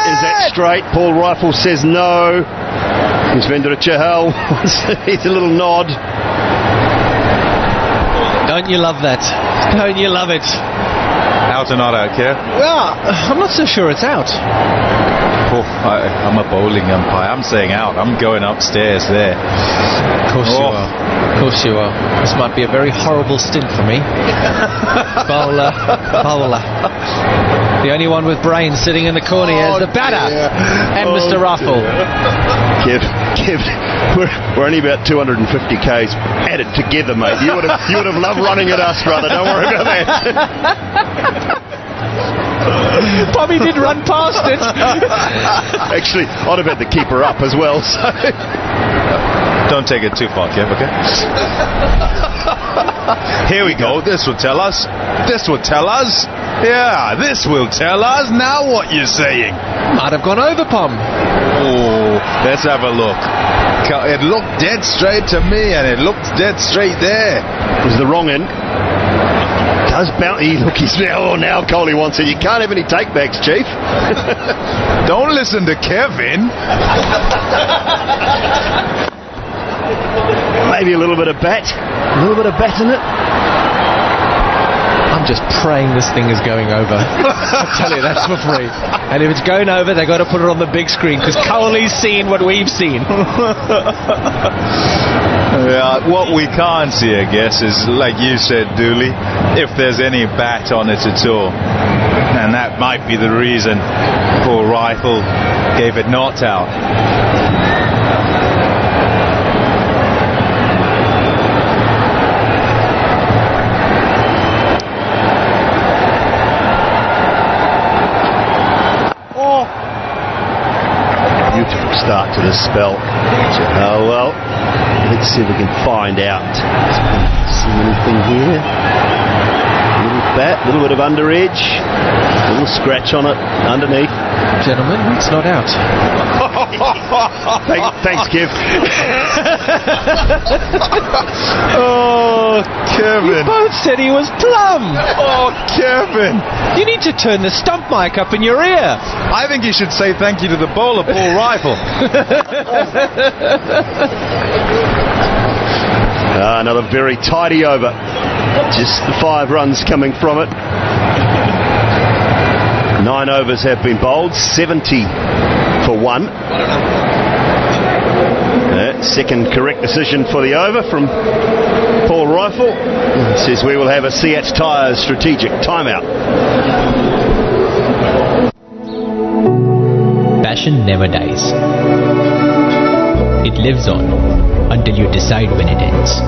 Is that straight? Paul Rifle says no. Here's Vendra Chahal. He's a little nod. Don't you love that? Don't you love it? Out or not out, Kev? Well, I'm not so sure it's out. I'm a bowling umpire. I'm saying out. I'm going upstairs there. Of course you are. Of course you are. This might be a very horrible stint for me. Bowler. The only one with brains sitting in the corner here is the batter. And Mr. Rahul. Kev, we're only about 250 Ks added together, mate. You would have loved running at us, brother. Don't worry about that. Bobby did run past it. Actually, I'd have had the keeper up as well. So. Don't take it too far, Kev, okay? Here we go. This will tell us. Yeah, this will tell us. Now what you're saying? Might have gone over, Pom. Oh, let's have a look. It looked dead straight to me, and it looked dead straight there. It was the wrong end. Does Bounty look? Now Kohli wants it. You can't have any takebacks, Chief. Don't listen to Kevin. Maybe a little bit of bat in it. I'm just praying this thing is going over. I tell you, that's for free. And if it's going over, they've got to put it on the big screen because Kohli's seen what we've seen. Yeah, what we can't see, I guess, is like you said, Dooley, if there's any bat on it at all. And that might be the reason poor Rifle gave it not out. Beautiful start to the spell. Oh well, let's see if we can find out. See anything here? A little bat, a little bit of under edge, a little scratch on it underneath. Gentlemen, it's not out. Thanks, Kev. Oh, Kevin. You both said he was plum. Oh, Kevin. You need to turn the stump mic up in your ear. I think you should say thank you to the bowler, Paul Rifle. Another very tidy over. Just the 5 runs coming from it. 9 overs have been bowled, 70 for 1. Second correct decision for the over from Paul Rifle. Says we will have a Seat Tyres strategic timeout. Passion never dies. It lives on until you decide when it ends.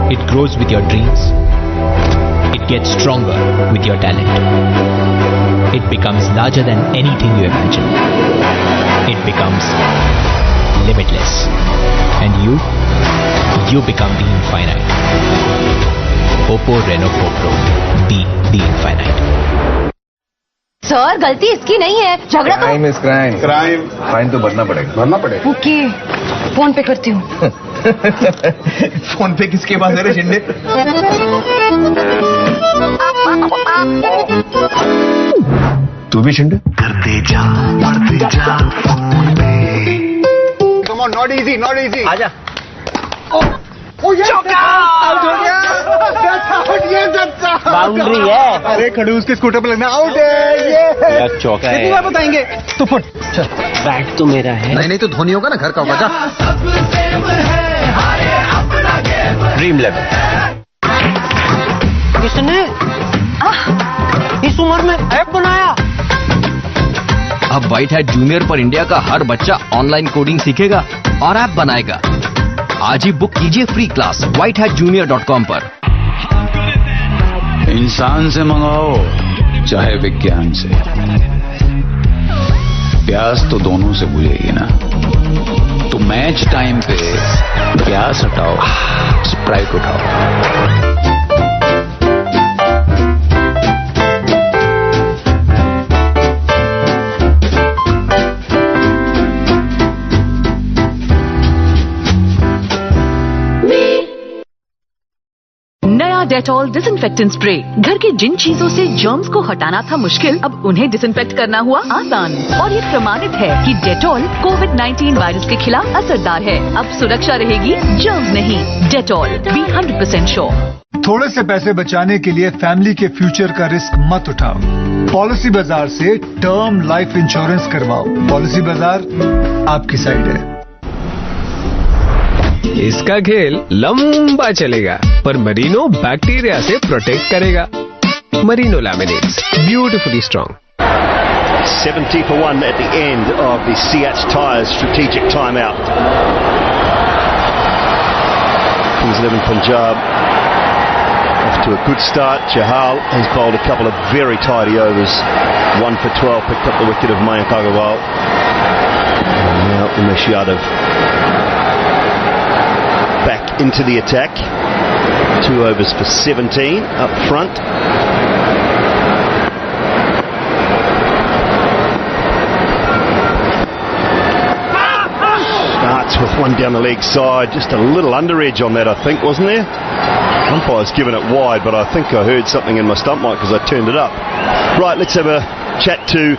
It grows with your dreams. It gets stronger with your talent. It becomes larger than anything you imagine. It becomes limitless. And you become the infinite. Oppo Reno 4 Pro. Be the infinite. Sir गलती इसकी नहीं है झगड़ा तो crime is crime fine तो भरना पड़ेगा okay phone पे करती हूँ फोन पे किसके पास है रे शिंदे तू भी शिंदे करते जा फोन पे कम ऑन नॉट इजी आजा बाउंड्री है अरे खड़ूस के स्कूटर पे लगना आउट है ये चौका है कितनी बार बताएंगे तो फुट बैट तो मेरा है नहीं तो धोनी होगा ना घर का होगा ड्रीम 11 किसने इस उम्र में ऐप बनाया अब व्हाइट हैट जूनियर पर इंडिया का हर बच्चा ऑनलाइन कोडिंग सीखेगा और ऐप बनाएगा आज ही बुक कीजिए फ्री क्लास whitehatjunior.com पर इंसान से मंगाओ चाहे विज्ञान से, प्यास तो दोनों से बुझेगी ना। तो मैच टाइम पे प्यास हटाओ, स्प्राइट उठाओ। Dettol disinfectant spray. घर की जिन चीजों से जर्म्स को हटाना था मुश्किल, अब उन्हें डिसइंफेक्ट करना हुआ आसान। और ये प्रमाणित है कि डेटॉल कोविड-19 वायरस के खिलाफ असरदार है। अब सुरक्षा रहेगी, जर्म्स नहीं। Dettol, be 100% sure. थोड़े से पैसे बचाने के लिए फैमिली के फ्यूचर का रिस्क मत उठाओ। पॉलिसी बाजार से टर्म लाइफ इंश्योरेंस करवाओ। पॉलिसी बाजार आपकी साइड है। इसका खेल लंबा चलेगा, पर मरीनो बैक्टीरिया से प्रोटेक्ट करेगा। Merino laminates, beautifully strong. 70 for 1 at the end of the CH Tyres strategic timeout. Kings 11 Punjab off to a good start. Rahul has bowled a couple of very tidy overs. 1 for 12, picked up the wicket of Mayank Agarwal. And now Umesh Yadav back into the attack. 2 overs for 17 up front. Starts with one down the leg side, just a little under edge on that, I think, wasn't there? Umpire's given it wide, but I think I heard something in my stump mic because I turned it up. Right, let's have a chat to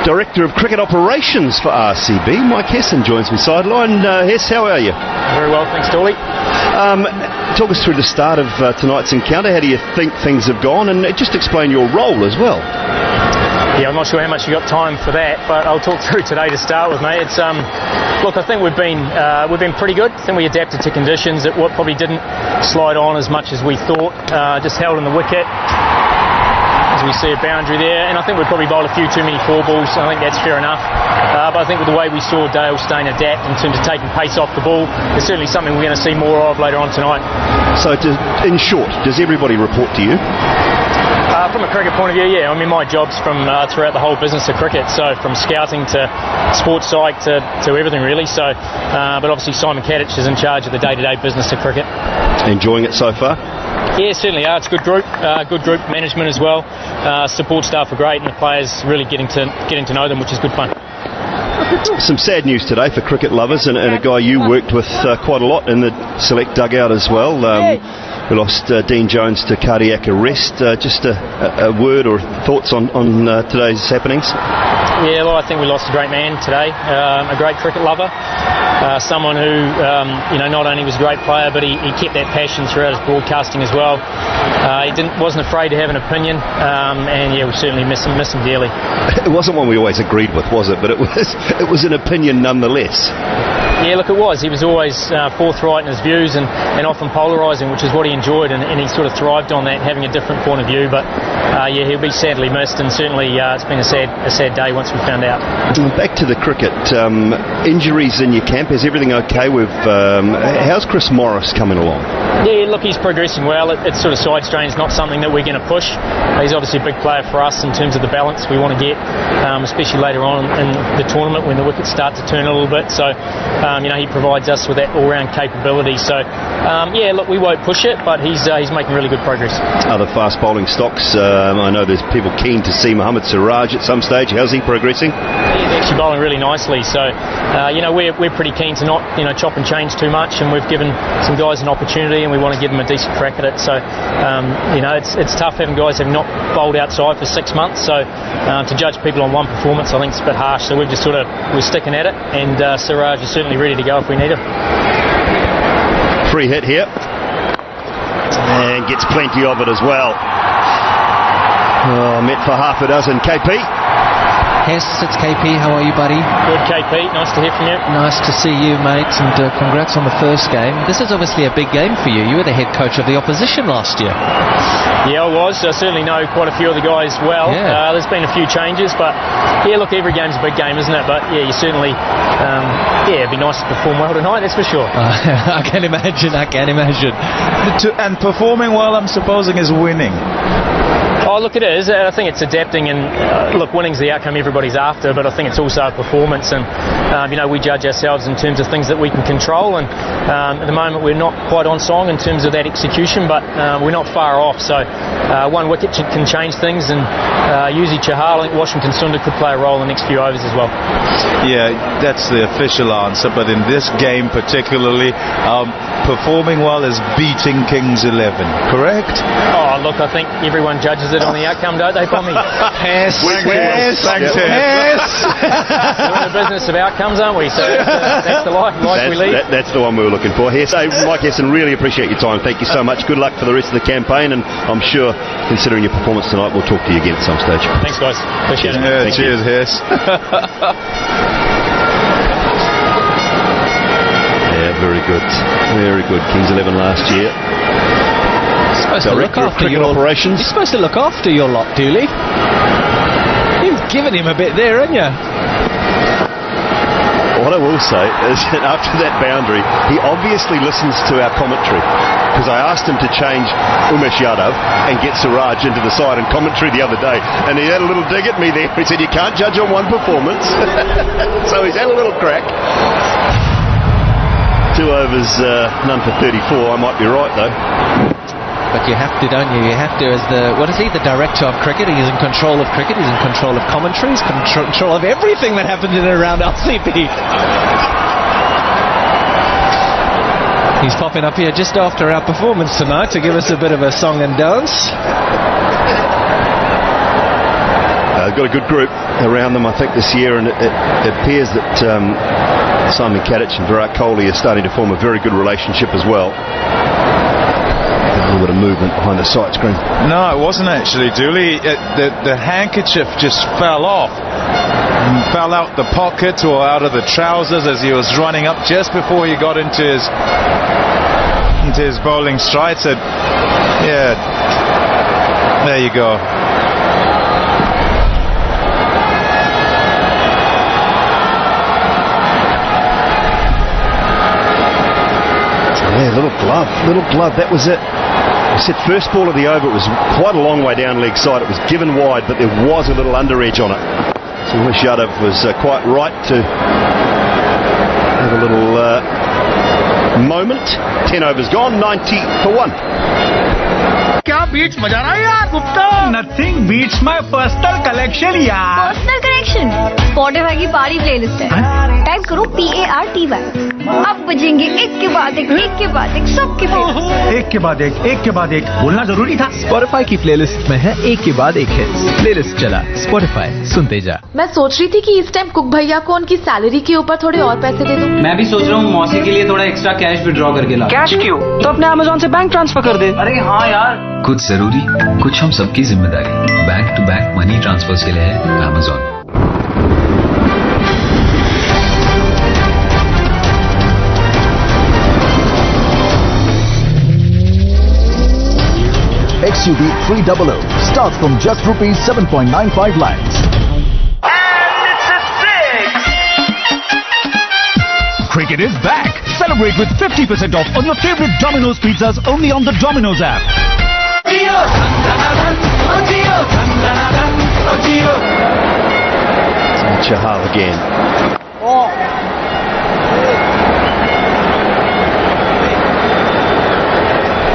Director of Cricket Operations for RCB, Mike Hesson joins me sideline. Hess, how are you? Very well, thanks, Dolly. Talk us through the start of tonight's encounter. How do you think things have gone? And just explain your role as well. Yeah, I'm not sure how much you got time for that, but I'll talk through today to start with, mate. It's look, I think we've been pretty good. I think we adapted to conditions. It probably didn't slide on as much as we thought. Just held in the wicket. As we see a boundary there, and I think we've probably bowled a few too many 4 balls. I think that's fair enough. But I think with the way we saw Dale Steyn adapt in terms of taking pace off the ball, it's certainly something we're going to see more of later on tonight. So, in short, does everybody report to you? From a cricket point of view, yeah. I mean, my job's from throughout the whole business of cricket, so from scouting to sports psych to everything really. So, but obviously Simon Kadich is in charge of the day-to-day business of cricket. Enjoying it so far? Yeah, certainly are. It's a good group management as well. Support staff are great, and the players really getting to know them, which is good fun. Some sad news today for cricket lovers, and a guy you worked with quite a lot in the select dugout as well. We lost Dean Jones to cardiac arrest. Just a word or thoughts on today's happenings? Yeah, well, I think we lost a great man today, a great cricket lover, someone who, not only was a great player, but he kept that passion throughout his broadcasting as well. He wasn't afraid to have an opinion, and yeah, we certainly miss him dearly. It wasn't one we always agreed with, was it? But it was an opinion nonetheless. Yeah, look, it was. He was always forthright in his views and often polarising, which is what he enjoyed, and he sort of thrived on that, having a different point of view. But yeah, he'll be sadly missed, and certainly it's been a sad day once we found out. Back to the cricket. Injuries in your camp, is everything okay with... how's Chris Morris coming along? Yeah, look, he's progressing well. It's sort of side strain, not something that we're going to push. He's obviously a big player for us in terms of the balance we want to get, especially later on in the tournament when the wickets start to turn a little bit. So, he provides us with that all-round capability. So, yeah, look, we won't push it, but he's making really good progress. Other fast bowling stocks, I know there's people keen to see Mohammed Siraj at some stage. How's he progressing? He's actually bowling really nicely. So, we're pretty keen to not, chop and change too much, and we've given some guys an opportunity, and we want to give them a decent crack at it. So, it's tough having guys who have not bowled outside for 6 months. So, to judge people on one performance, I think it's a bit harsh. So we've just we're sticking at it, and Siraj is certainly ready to go if we need him. Free hit here, and gets plenty of it as well. Met for half a dozen. KP. Hess, it's KP. How are you, buddy? Good, KP. Nice to hear from you. Nice to see you, mate, and congrats on the first game. This is obviously a big game for you. You were the head coach of the opposition last year. Yeah, I was. I certainly know quite a few of the guys well. Yeah. There's been a few changes, but yeah, look, every game's a big game, isn't it? But yeah, you certainly, it'd be nice to perform well tonight, that's for sure. I can imagine. And performing well, I'm supposing, is winning. Oh, look, it is. I think it's adapting, and look, winning's the outcome everybody's after, but I think it's also a performance, and we judge ourselves in terms of things that we can control, and at the moment we're not quite on song in terms of that execution, but we're not far off. So one wicket can change things, and usually Chahal, I think Washington Sundar could play a role in the next few overs as well. Yeah, that's the official answer, but in this game particularly, performing well is beating Kings 11, correct? Oh, look, I think everyone judges it on the outcome, don't they, Pommy? Yes. Thanks, We're in the business of outcomes, aren't we? So that's the life we lead. That's the one we were looking for. Here, so Mike Hesson, really appreciate your time. Thank you so much. Good luck for the rest of the campaign, and I'm sure, considering your performance tonight, we'll talk to you again at some stage. Thanks, guys. Appreciate it. Yeah, cheers, Hess. Very good. Very good. Kings 11 last year. Director of cricket operations. You're supposed to look after your lot, Dooley. You've given him a bit there, haven't you? What I will say is that after that boundary, he obviously listens to our commentary, because I asked him to change Umesh Yadav and get Siraj into the side in commentary the other day, and he had a little dig at me there. He said, you can't judge on one performance. So he's had a little crack. 2 overs, none for 34. I might be right, though. But you have to, don't you? You have to, as the director of cricket. He's in control of cricket. He's in control of commentary. He's in control of everything that happens in and around RCB. He's popping up here just after our performance tonight to give us a bit of a song and dance. Got a good group around them, I think, this year, and it appears that Simon Kadich and Virat Kohli are starting to form a very good relationship as well. A little bit of movement behind the sight screen. No, it wasn't actually, Dooley. The handkerchief just fell off. Fell out the pocket or out of the trousers as he was running up just before he got into his bowling stride. So, yeah, there you go. Yeah, little glove, that was it. I said first ball of the over, it was quite a long way down leg side. It was given wide, but there was a little under edge on it. So Umesh Yadav was quite right to have a little moment. 10 overs gone, 90 for 1. beats मजा रहा है यार Gupta. Nothing beats my personal collection यार. Personal collection. Spotify की पारी playlist है. Type करो PARTY. अब बजेंगे एक के बाद एक सबके फेवरेट. एक के बाद एक बोलना जरूरी था. Spotify की प्लेलिस्ट में है एक के बाद एक हिट्स. प्लेलिस्ट चला Spotify सुनते जा. मैं सोच रही थी कि इस टाइम कुक भैया को उनकी सैलरी के ऊपर थोड़े और पैसे दे दूं. मैं भी सोच रहा हूँ मौसी के लिए थोड़ा एक्स्ट्रा कैश विड्रॉ करके ला. कैश क्यों? तो अपने Amazon से बैंक ट्रांसफर कर दे. अरे हाँ यार. कुछ जरूरी, कुछ हम सबकी जिम्मेदारी. Bank to bank money transfer के लिए है Amazon. XUV 300 starts from just rupees 7.95 lakhs. And it's a six! Cricket is back. Celebrate with 50% off on your favorite Domino's pizzas only on the Domino's app. Chahal again.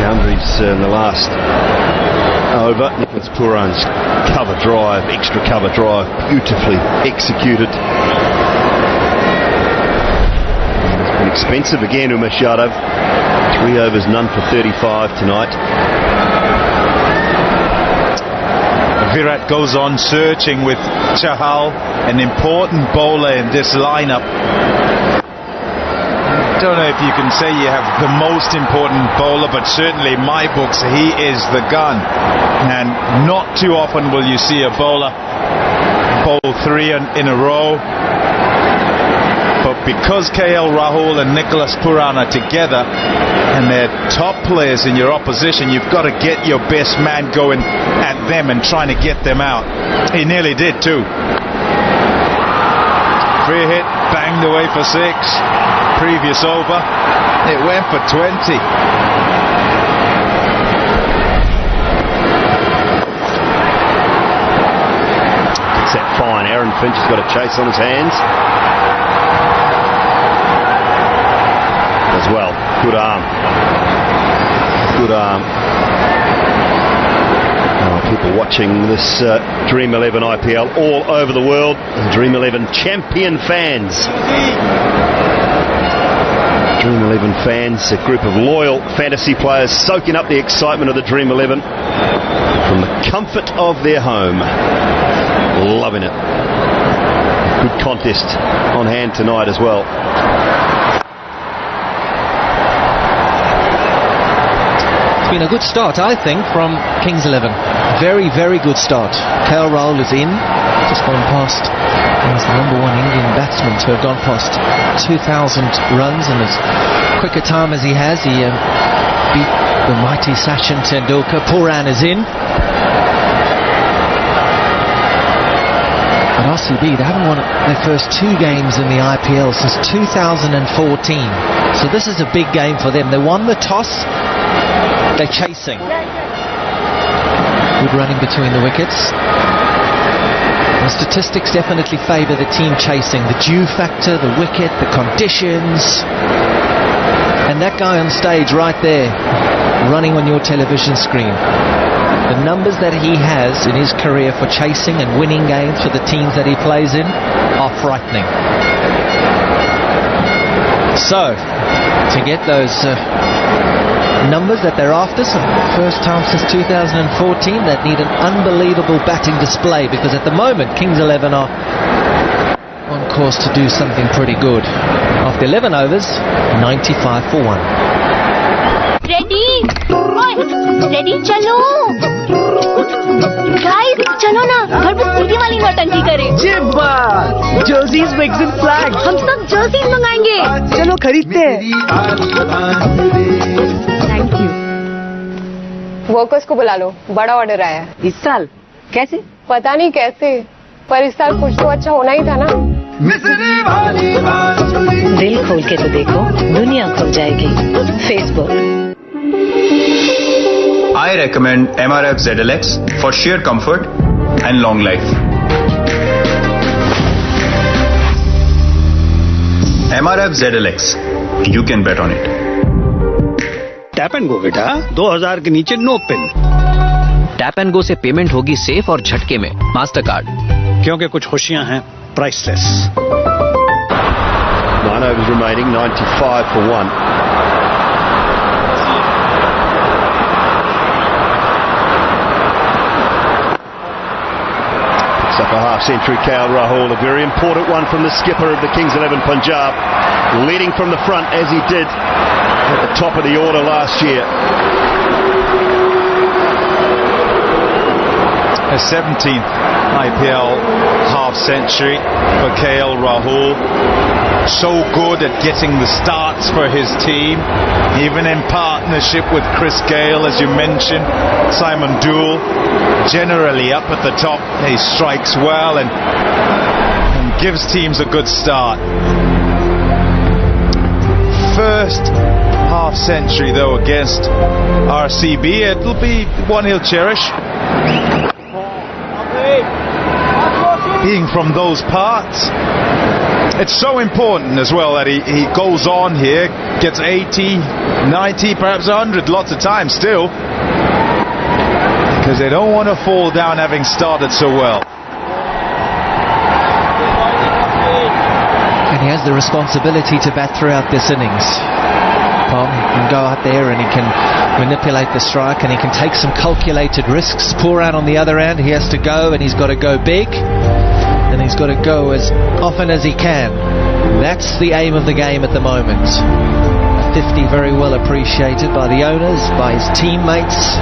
Boundaries in the last over. It's Pooran's cover drive, extra cover drive, beautifully executed. It's been expensive again, Umesh Yadav. 3 overs, none for 35 tonight. Virat goes on searching with Chahal, an important bowler in this lineup. I don't know if you can say you have the most important bowler, but certainly in my books he is the gun, and not too often will you see a bowler all three in a row. But because Rahul and Nicholas Pooran are together and they're top players in your opposition, you've got to get your best man going at them and trying to get them out. He nearly did too. Free hit, banged away for 6. Previous over, it went for 20. Set fine. Aaron Finch has got a chase on his hands. As well. Good arm. Good arm. People watching this Dream 11 IPL all over the world. Dream 11 champion fans. Dream 11 fans, a group of loyal fantasy players soaking up the excitement of the Dream 11 from the comfort of their home. Loving it. Good contest on hand tonight as well. Been a good start, I think, from Kings 11. Very, very good start. Rahul is in, just gone past. He's the #1 Indian batsman to have gone past 2,000 runs in as quick a time as he has. He beat the mighty Sachin Tendulkar. Pooran is in. But RCB, they haven't won their first 2 games in the IPL since 2014. So this is a big game for them. They won the toss. They're chasing. Good running between the wickets. The statistics definitely favour the team chasing. The dew factor, the wicket, the conditions. And that guy on stage right there, running on your television screen. The numbers that he has in his career for chasing and winning games for the teams that he plays in are frightening. So, to get those numbers that they're after, so first time since 2014, that need an unbelievable batting display, because at the moment Kings 11 are on course to do something pretty good. After 11 overs, 95 for 1. Ready? Ready? चलो guys, चलो ना घर पे सीधी वाली नौटंकी करें. Jerseys, wigs and flags. हम सब jerseys मंगाएंगे. चलो खरीदते हैं. Thank you. वर्कर्स को बुला लो, बड़ा ऑर्डर आया है. इस साल कैसे? पता नहीं कैसे, पर इस साल कुछ तो अच्छा होना ही था ना. दिल खोल के तो देखो, दुनिया खुल जाएगी. Facebook. I recommend MRF ZLX for sheer comfort and long life. MRF ZLX, you can bet on it. Tap and go बेटा, 2000 के नीचे no pin. Tap and go से पेमेंट होगी सेफ और झटके में. मास्टर कार्ड, क्योंकि कुछ खुशियां हैं priceless. 9 overs remaining, 95 for 1. Picks up a half-century, Rahul, a very important one from the skipper of the Kings 11 Punjab, leading from the front as he did at the top of the order last year. A 17th IPL half-century for Rahul. So good at getting the starts for his team, even in partnership with Chris Gale, as you mentioned, Simon Dewell. Generally up at the top, he strikes well and gives teams a good start. First half-century though against RCB, it'll be one he'll cherish. Being from those parts, it's so important as well that he goes on here, gets 80, 90, perhaps 100 lots of times still, because they don't want to fall down having started so well. And he has the responsibility to bat throughout this innings. He can go out there and he can manipulate the strike and he can take some calculated risks. Pooran on the other end, he has to go and he's got to go big. And he's got to go as often as he can. That's the aim of the game at the moment. 50 very well appreciated by the owners, by his teammates.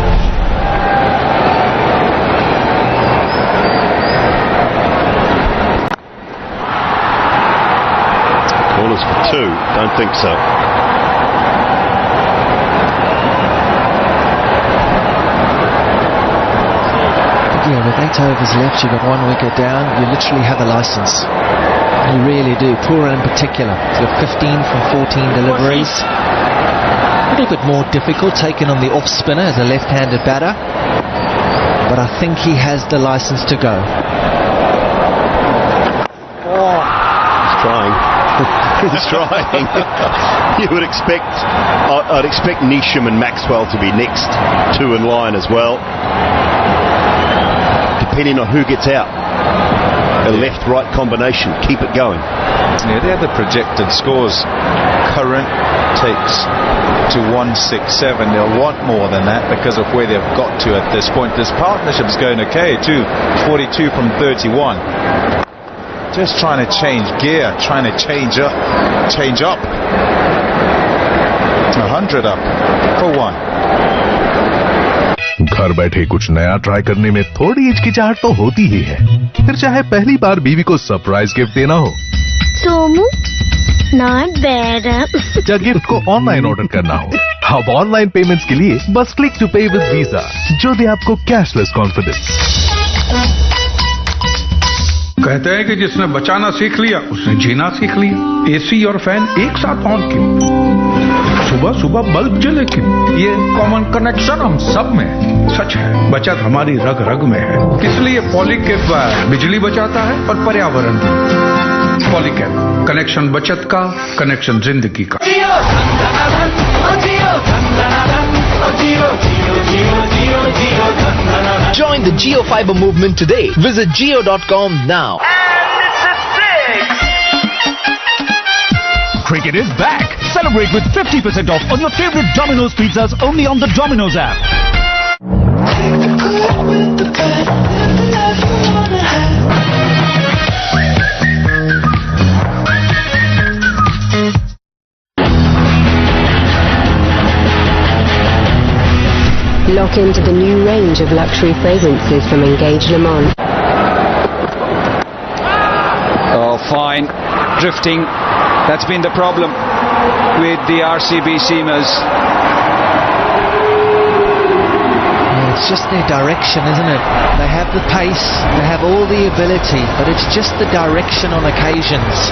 bowlers for 2? Don't think so. Yeah, with 8 overs left, you've got 1 wicket down. You literally have a licence. You really do. Pooran in particular. He's got 15 from 14 deliveries. A little bit more difficult taking on the off-spinner as a left-handed batter. But I think he has the licence to go. He's trying. He's trying. You would expect... I'd expect Neesham and Maxwell to be next 2 in line as well. Depending on who gets out. A left-right combination. Keep it going. Yeah, they're the projected scores. Karun takes to 167. They'll want more than that because of where they've got to at this point. This partnership's going okay too. 42 from 31. Just trying to change gear, trying to change up. 100 up for 1. घर बैठे कुछ नया try करने में थोड़ी हिचकिचाहट तो होती ही है, फिर चाहे पहली बार बीवी को सरप्राइज गिफ्ट देना हो, सोमू नॉट बैड, या गिफ्ट को ऑनलाइन ऑर्डर करना हो। अब ऑनलाइन पेमेंट्स के लिए बस क्लिक टू पे विद वीजा, जो दे आपको कैशलेस कॉन्फिडेंस। कहते हैं कि जिसने बचाना सीख लिया उसने जीना सीख लिया। एसी और फैन एक साथ ऑन क्यों? सुबह सुबह बल्ब जले क्यों? ये कॉमन कनेक्शन हम सब में है। सच है, बचत हमारी रग रग में है। इसलिए पॉलीकैप बिजली बचाता है और पर्यावरण भी। पॉलीकैप, कनेक्शन बचत का, कनेक्शन जिंदगी का। Join the Jio Fiber movement today. Visit jio.com now. Cricket is back. Celebrate with 50% off on your favorite Domino's pizzas only on the Domino's app. Lock into the new range of luxury fragrances from Engage Le Mans. Oh, fine. Drifting. That's been the problem with the RCB seamers. It's just their direction, isn't it? They have the pace, they have all the ability, but it's just the direction on occasions.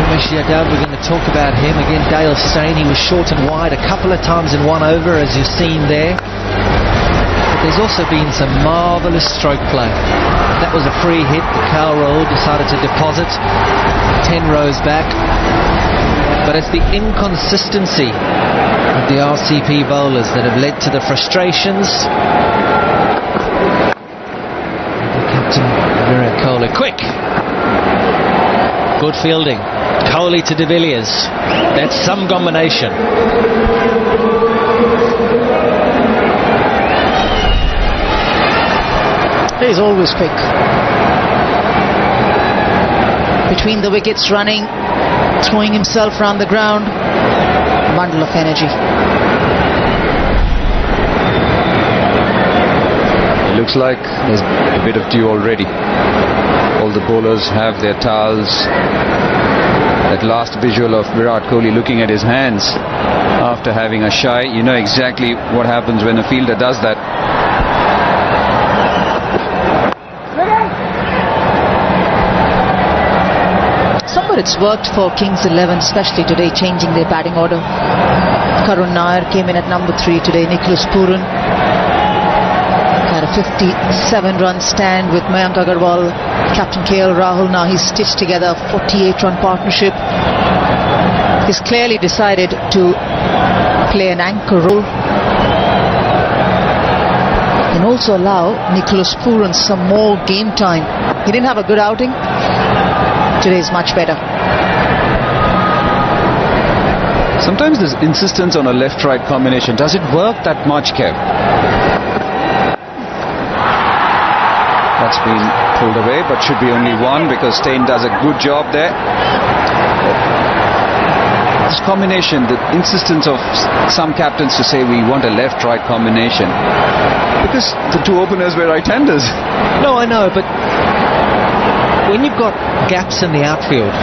Umesh Yadav, we're going to talk about him again. Dale Steyn, he was short and wide a couple of times in 1 over, as you've seen there. But there's also been some marvellous stroke play. That was a free hit. Rahul decided to deposit 10 rows back. But it's the inconsistency of the RCB bowlers that have led to the frustrations. The captain, Virat Kohli, quick! Good fielding. Kohli to De Villiers. That's some combination. He's always quick. Between the wickets, running, throwing himself around the ground. Bundle of energy. It looks like there's a bit of dew already. All the bowlers have their towels. That last visual of Virat Kohli looking at his hands after having a shy, you know exactly what happens when a fielder does that. Somewhere it's worked for Kings 11, especially today, changing their batting order. Karun Nair came in at number 3 today. Pooran had a 57-run stand with Mayank Agarwal. Captain Rahul, now he's stitched together a 48-run partnership. He's clearly decided to play an anchor role and also allow Pooran some more game time. He didn't have a good outing. Today is much better. Sometimes there's insistence on a left-right combination. Does it work that much, Kev? That's been pulled away, but should be only 1 because Steyn does a good job there. This combination, the insistence of some captains to say we want a left-right combination, because the 2 openers were right-handers. No, I know, but when you've got gaps in the outfield,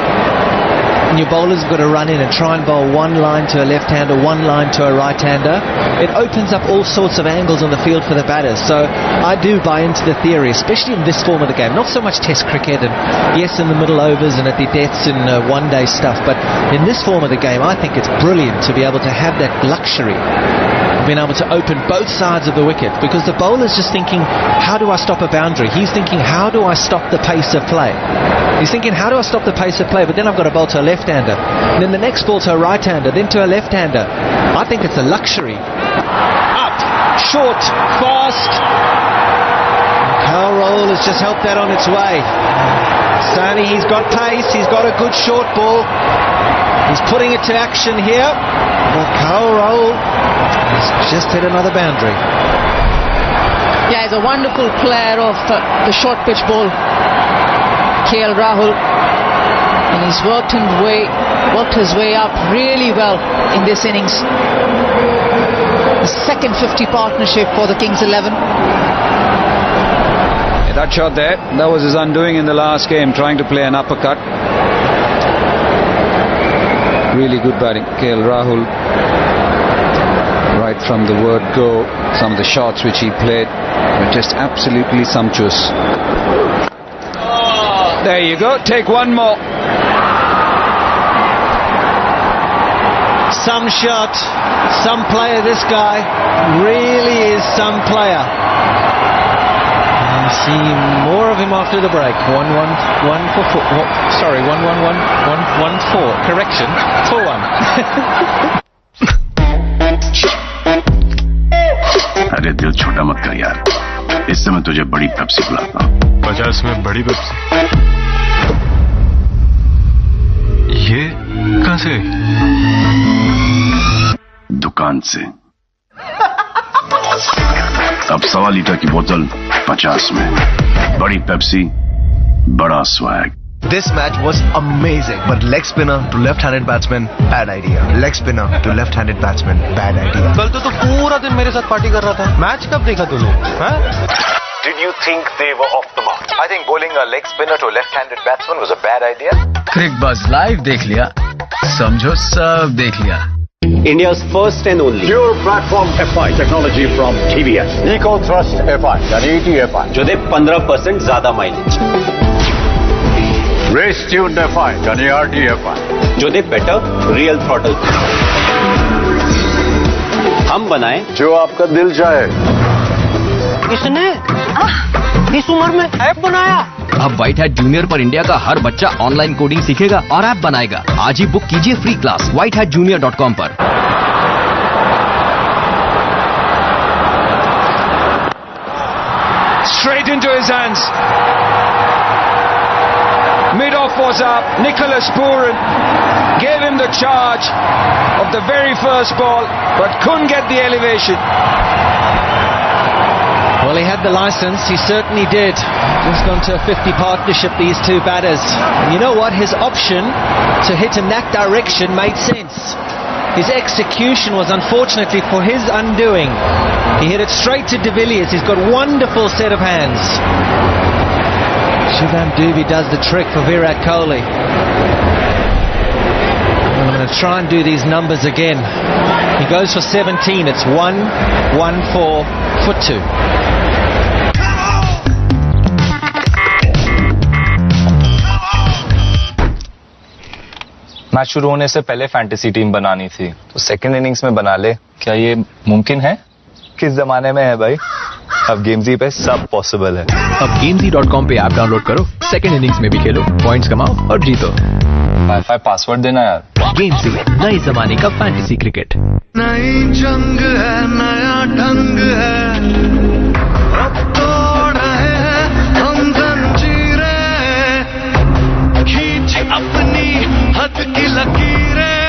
and your bowler's got to run in and try and bowl one line to a left-hander, one line to a right-hander, it opens up all sorts of angles on the field for the batters. So I do buy into the theory, especially in this form of the game. Not so much Test cricket and yes, in the middle overs and at the deaths and one-day stuff, but in this form of the game, I think it's brilliant to be able to have that luxury of being able to open both sides of the wicket, because the bowler's just thinking, how do I stop a boundary? He's thinking, how do I stop the pace of play? He's thinking, how do I stop the pace of play? But then I've got to bowl to a left-hander, and then the next ball to a right-hander, then to a left-hander. I think it's a luxury. Up, short, fast. Agarwal has just helped that on its way. Sani, he's got pace, he's got a good short ball. He's putting it to action here. Agarwal has just hit another boundary. Yeah, he's a wonderful player of the short pitch ball, Rahul, and he's worked his way up really well in this innings. The second 50 partnership for the Kings 11. Yeah, that shot there, that was his undoing in the last game, trying to play an uppercut. Really good batting, Rahul. Right from the word go, some of the shots which he played were just absolutely sumptuous. There you go, take one more. Some shot, some player, this guy really is some player. We'll see more of him after the break. 1-1 for 4. Sorry, 1-1-1-1-4. Correction, 4-1. अरे दिल छोटा मत कर यार, इससे मैं तुझे बड़ी पेप्सी पिलाता हूँ। 50 में बड़ी पेप्सी? ये कहाँ से? दुकान से। अब 1.25 लीटर की बोतल 50 में, बड़ी पेप्सी, बड़ा swag. This match was amazing, but leg spinner to left-handed batsman, bad idea. Leg spinner to left-handed batsman, bad idea. कल तो तू पूरा दिन मेरे साथ पार्टी कर रहा था। मैच कब देखा तूने? हाँ? Did you think they were off the mark? I think bowling a leg spinner to a left-handed batsman was a bad idea. Cricbuzz live देख लिया, समझो सब देख लिया। India's first and only pure platform FI technology from TVS. Eco Thrust FI, यानी ETFI, जो दे 15% ज्यादा mileage. Race tuned FI, यानी RDFI, जो दे बेटर रियल थ्रॉटल। हम बनाए जो आपका दिल चाहे। किसने इस उम्र में ऐप बनाया? अब व्हाइट हैट जूनियर पर इंडिया का हर बच्चा ऑनलाइन कोडिंग सीखेगा और ऐप बनाएगा। आज ही बुक कीजिए फ्री क्लास whitehatjunior.com पर। Straight into his hands. Mid-off was up. Nicholas Pooran gave him the charge of the very first ball, but couldn't get the elevation. Well, he had the license, he certainly did. Just gone to a 50 partnership, these two batters. And you know what? His option to hit in that direction made sense. His execution was unfortunately for his undoing. He hit it straight to Villiers. He's got a wonderful set of hands. Shivam Dube does the trick for Virat Kohli. I'm going to try and do these numbers again. He goes for 17. It's 1-1-4 for 2. Match शुरू होने से पहले fantasy team बनानी थी, तो second innings में बना ले। क्या ये मुमकिन है? किस जमाने में है भाई? अब गेमजी पे सब पॉसिबल है। अब gamesy.com पे ऐप डाउनलोड करो, सेकंड इनिंग्स में भी खेलो, पॉइंट्स कमाओ और जीतो। वाईफाई पासवर्ड देना यार। गेमजी, नए जमाने का फैंटेसी क्रिकेट। नई जंग है, नया ढंग है, अब तोड़ रहे हैं हम जंजीरें, खींच अपनी हद की लकीरें।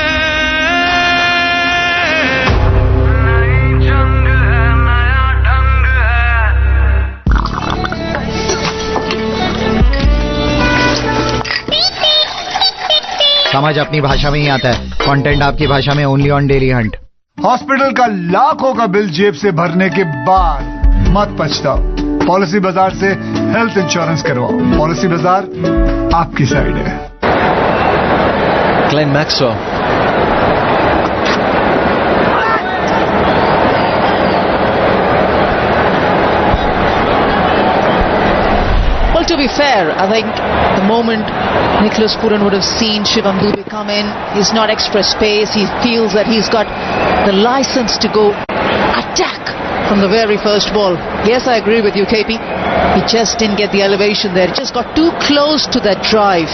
समझ अपनी भाषा में ही आता है, कंटेंट आपकी भाषा में only on daily Hunt. Hospital का लाखों का बिल जेब से भरने के बाद मत पछताओ, पॉलिसी बाजार से हेल्थ इंश्योरेंस करवाओ। पॉलिसी बाजार आपकी साइड है। Glenn Maxwell. Well, to be fair, I think the moment Nicholas Pooran would have seen Shivam Dube come in, he's not express pace. He feels that he's got the license to go attack from the very first ball. Yes, I agree with you, KP. He just didn't get the elevation there. He just got too close to that drive.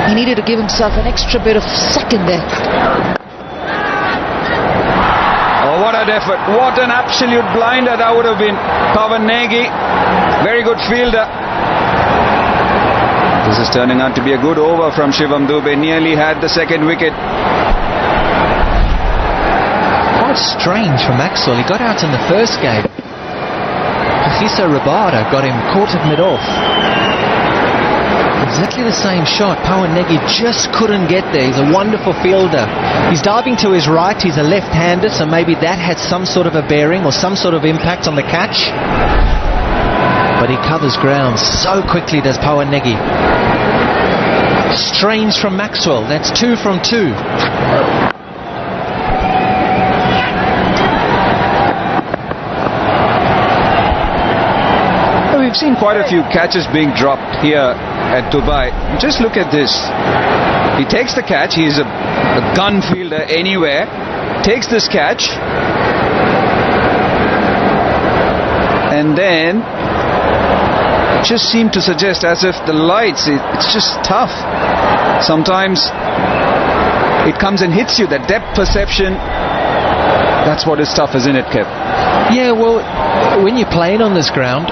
He needed to give himself an extra bit of second there. Oh, what an effort. What an absolute blinder that would have been. Pawan Negi, very good fielder. This is turning out to be a good over from Shivam Dube. Nearly had the second wicket. Quite strange for Maxwell. He got out in the first game. Kagiso Rabada got him caught at mid-off. Exactly the same shot. Pawan Negi just couldn't get there. He's a wonderful fielder. He's diving to his right. He's a left-hander, so maybe that had some sort of a bearing or some sort of impact on the catch. But he covers ground so quickly, does Pawan Negi. Strange from Maxwell. That's 2 from 2. We've seen quite a few catches being dropped here at Dubai. Just look at this. He takes the catch. He's a gun fielder anywhere. Takes this catch. And then just seemed to suggest as if the lights, it's just tough. Sometimes it comes and hits you. That depth perception, that's what is tough, isn't it, Kev? Yeah, well, when you're playing on this ground,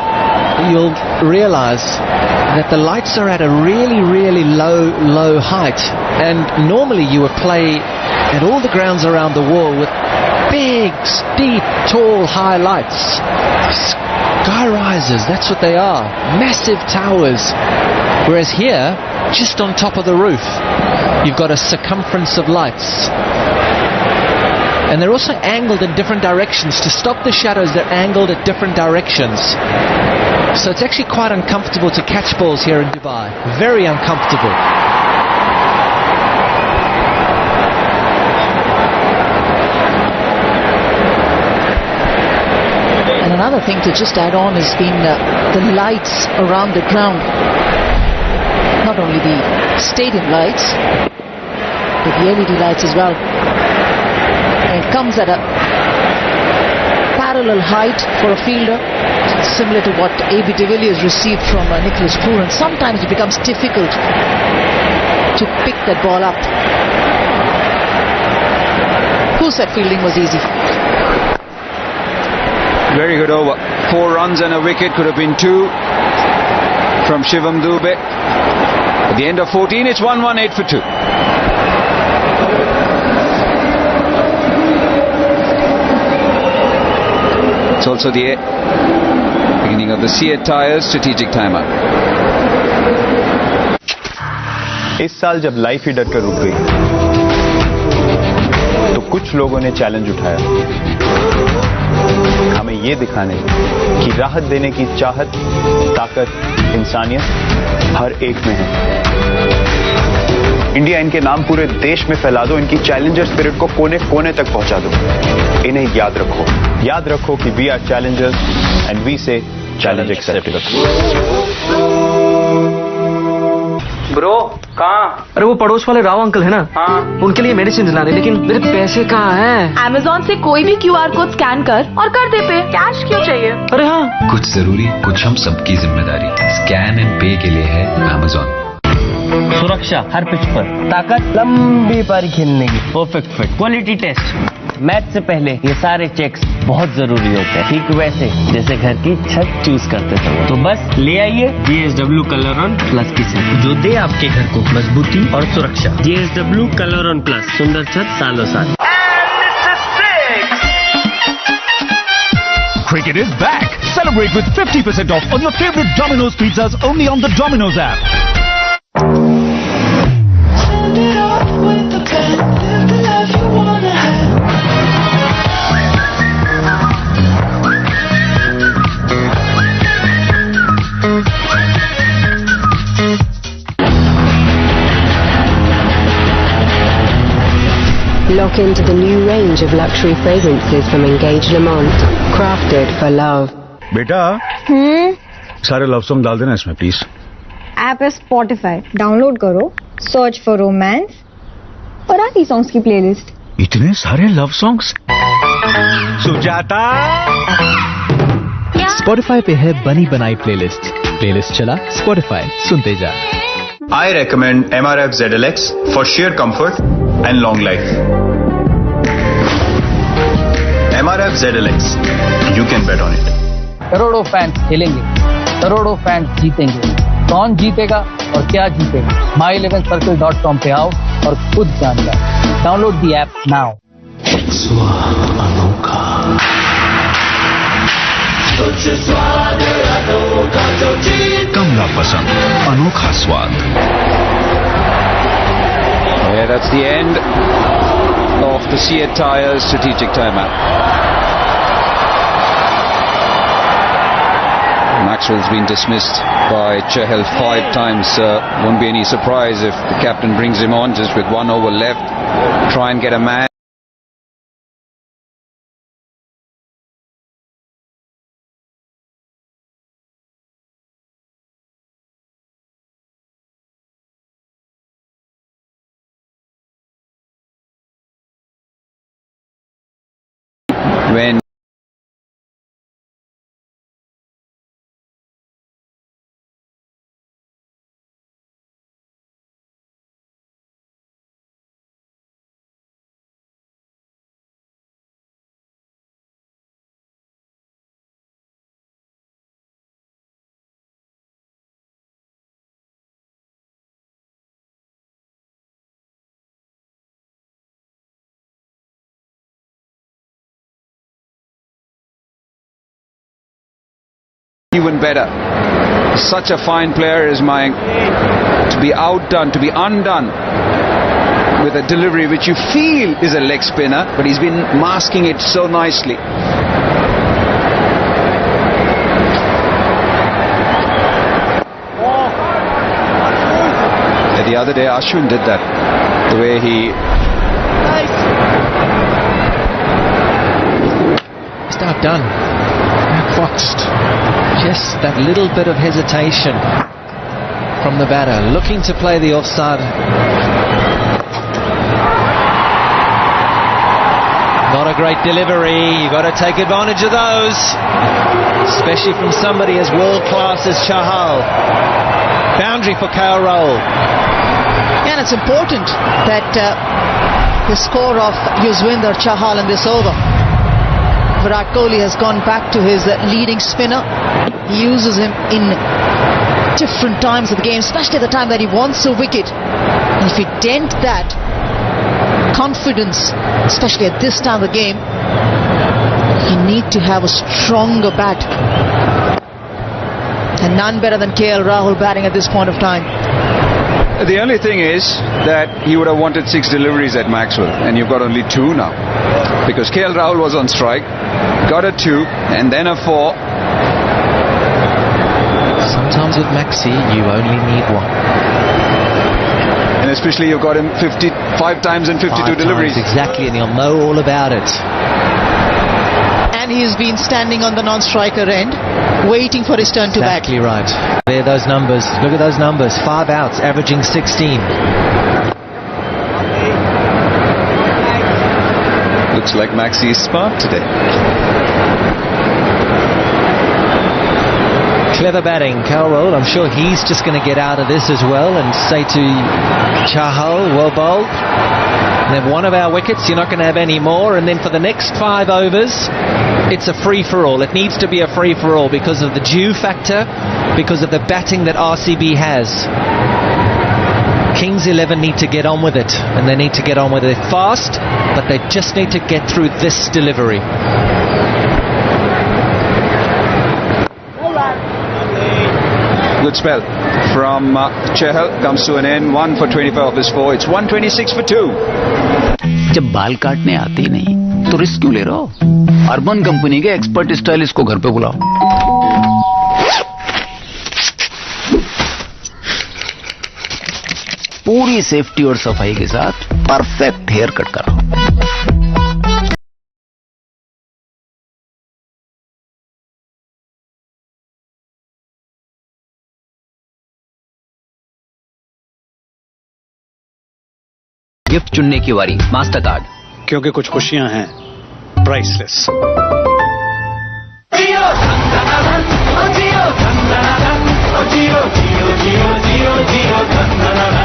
you'll realize that the lights are at a really, really low height. And normally you would play at all the grounds around the world with big, steep, tall, high lights. Sky risers, that's what they are. Massive towers. Whereas here, just on top of the roof, you've got a circumference of lights. And they're also angled in different directions. To stop the shadows, they're angled at different directions. So it's actually quite uncomfortable to catch balls here in Dubai. Very uncomfortable. And another thing to just add on has been the lights around the ground. Not only the stadium lights, but the LED lights as well. And it comes at a parallel height for a fielder, similar to what A.B. de Villiers received from Nicholas Pooran. Sometimes it becomes difficult to pick that ball up. Who said fielding was easy? Very good over. 4 runs and a wicket. Could have been 2 from Shivam Dube. At the end of 14, it's 1-1-8 for 2. It's also the beginning of the Seat Tyres strategic timeout. इस साल जब life ही डट कर रुक गई तो कुछ लोगों ने चैलेंज उठाया हमें ये दिखाने कि राहत देने की चाहत, ताकत, इंसानियत हर एक में है। इंडिया इनके नाम पूरे देश में फैला दो, इनकी चैलेंजर स्पिरिट को कोने कोने तक पहुंचा दो। इन्हें याद रखो कि we are challengers and we say challenge accepted. Bro कहाँ? अरे वो पड़ोस वाले राव अंकल है ना, हाँ उनके लिए मेडिसिन लाने, लेकिन मेरे पैसे कहाँ हैं? अमेज़न से कोई भी QR कोड स्कैन कर और कर दे पे। कैश क्यों चाहिए? अरे हाँ, कुछ जरूरी, कुछ हम सबकी जिम्मेदारी। स्कैन एंड पे के लिए है अमेज़न। सुरक्षा हर पिच पर, ताकत लंबी पारी खेलने की, perfect fit, quality test. Match से पहले ये सारे चेक्स बहुत जरूरी होते हैं, ठीक वैसे जैसे घर की छत चूज करते थे। तो बस ले आइए JSW कलर ऑन प्लस की छत, जो दे आपके घर को मजबूती और सुरक्षा। JSW कलर ऑन प्लस, सुंदर छत सालों साल। Cricket is back. Celebrate with 50% off on your favorite Domino's pizzas only on the Domino's app. Turn it off with the pen, live the life you wanna have. Lock into the new range of luxury fragrances from Engage Lamont, crafted for love. बेटा सारे love song डाल देना इसमें please. App है Spotify, download करो, search for romance और आती songs की प्लेलिस्ट. इतने सारे लव सॉन्ग्स. सुजाता स्पॉटिफाई पे है बनी बनाई प्लेलिस्ट. प्लेलिस्ट चला स्पॉटिफाई, सुनते जा. I recommend MRF ZLX for sheer comfort and long life. MRF ZLX, you can bet on it. करोड़ों फैंस खेलेंगे, करोड़ों फैंस जीतेंगे. कौन जीतेगा और क्या जीतेगा, my11circle.com पे आओ और खुद जान जाओ. Download the app now. स्वाद अनोखा, कमला पसंद, अनोखा स्वाद. Yeah, that's the end of the Seat Tyres strategic timeout. Maxwell's been dismissed by Chahal 5 times. Won't be any surprise if the captain brings him on just with 1 over left. Try and get a man. When even better. Such a fine player is Mayank. To be outdone, to be undone with a delivery which you feel is a leg spinner, but he's been masking it so nicely. The other day Ashwin did that. The way he Start done. Foxed. Just that little bit of hesitation from the batter, looking to play the offside. Not a great delivery. You've got to take advantage of those, especially from somebody as world-class as Chahal. Boundary for Rahul. And it's important that the score of Yuzwinder Chahal in this over. Virat Kohli has gone back to his leading spinner. He uses him in different times of the game, especially at the time that he wants a wicket. And if you dent that confidence, especially at this time of the game, you need to have a stronger bat. And none better than Rahul batting at this point of time. The only thing is that he would have wanted 6 deliveries at Maxwell, and you've got only 2 now. Because Rahul was on strike, got a 2, and then a 4. Sometimes with Maxi, you only need 1. And especially you've got him 55 times and 52 deliveries. Exactly, and he'll know all about it. And he's been standing on the non-striker end, waiting for his turn to bat. Exactly right. There are those numbers. Look at those numbers. 5 outs, averaging 16. Looks like Maxi is smart today. Clever batting, Rahul. I'm sure he's just going to get out of this as well and say to Chahal, well bowled. And then 1 of our wickets, you're not going to have any more. And then for the next 5 overs, it's a free-for-all. It needs to be a free-for-all because of the dew factor, because of the batting that RCB has. Kings 11 need to get on with it, and they need to get on with it fast, but they just need to get through this delivery. Good spell from Chahal, comes to an end. 1 for 25 of his 4. It's 126 for 2. जब बाल काटने आती नहीं तो risk क्यों ले रहे हो? अर्बन कंपनी के एक्सपर्ट स्टाइलिस्ट को घर पे बुलाओ. पूरी सेफ्टी और सफाई के साथ परफेक्ट हेयर कट कराओ। गिफ्ट चुनने की बारी मास्टर कार्ड, क्योंकि कुछ खुशियां हैं priceless.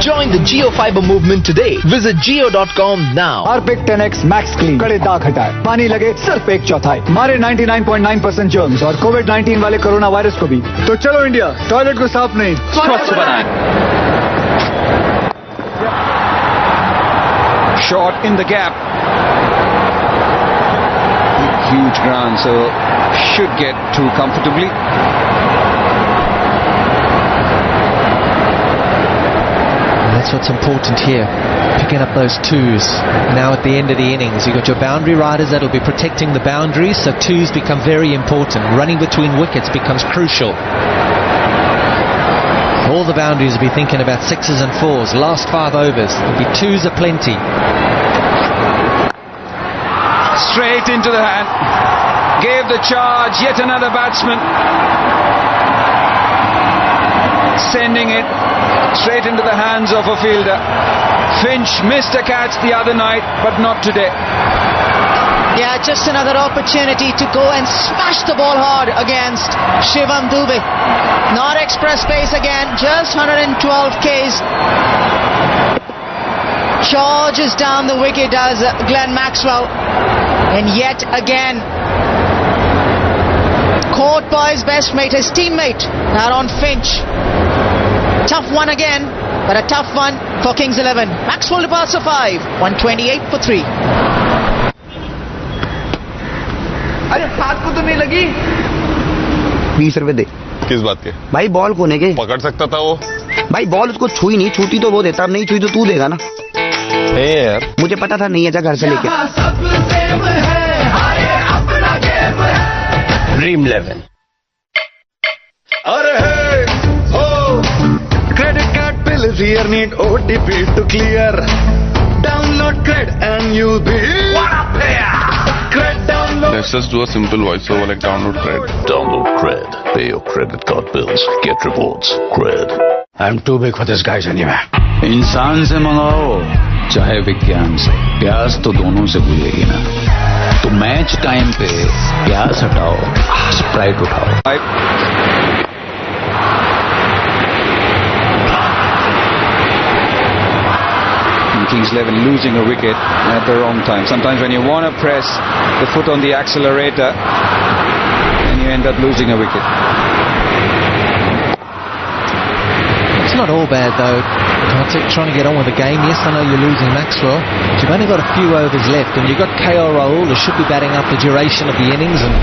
Join the Jio Fiber movement today. Visit jio.com now. Harpic 10x Max Clean कड़े दाग हटाए, पानी लगे सिर्फ 1/4, मारे 99.9% जर्म्स और कोविड-19 वाले कोरोना वायरस को भी। तो चलो इंडिया, टॉयलेट को साफ नहीं स्वच्छ बनाएं। Shot in the gap. Huge ground, so should get through comfortably. That's what's important here, picking up those twos. Now at the end of the innings, you've got your boundary riders that will be protecting the boundaries, so twos become very important. Running between wickets becomes crucial. All the boundaries will be thinking about sixes and fours. Last 5 overs, there'll be twos aplenty. Straight into the hand. Gave the charge, yet another batsman. Sending it straight into the hands of a fielder. Finch missed a catch the other night, but not today. Yeah, just another opportunity to go and smash the ball hard against Shivam Dube. Not express pace again, just 112 Ks. Charges down the wicket as Glenn Maxwell. And yet again, caught by his best mate, his teammate, Aaron Finch. Tough one again, but a tough one for Kings 11. Maxwell departs for 5, 128 for 3. अरे हाथ को तो नहीं लगी। 20 रुपए दे। किस बात के? भाई बॉल कोने के। पकड़ सकता था वो। भाई बॉल उसको छुई नहीं, छूती तो वो देता, अब नहीं छुई तो तू देगा ना। यार मुझे पता था नहीं है, घर से लेके। ड्रीम 11। अरे credit card bill is here, need OTP to clear. Download Cred and you'll be what a player. Cred download. Let's just do a simple voiceover like download Cred. Download Cred. Pay your credit card bills. Get rewards. Cred. I'm too big for this guys anyway. इंसान से मंगाओ चाहे विज्ञान से, प्यास तो दोनों से बुझेगी ना। तो मैच टाइम पे प्यास हटाओ, स्प्राइट उठाओ। Kings 11 losing a wicket at the wrong time. Sometimes when you want to press the foot on the accelerator, and you end up losing a wicket. It's not all bad though. Trying to get on with the game. Yes, I know you're losing Maxwell, but you've only got a few overs left, and you've got KL Rahul who should be batting up the duration of the innings, and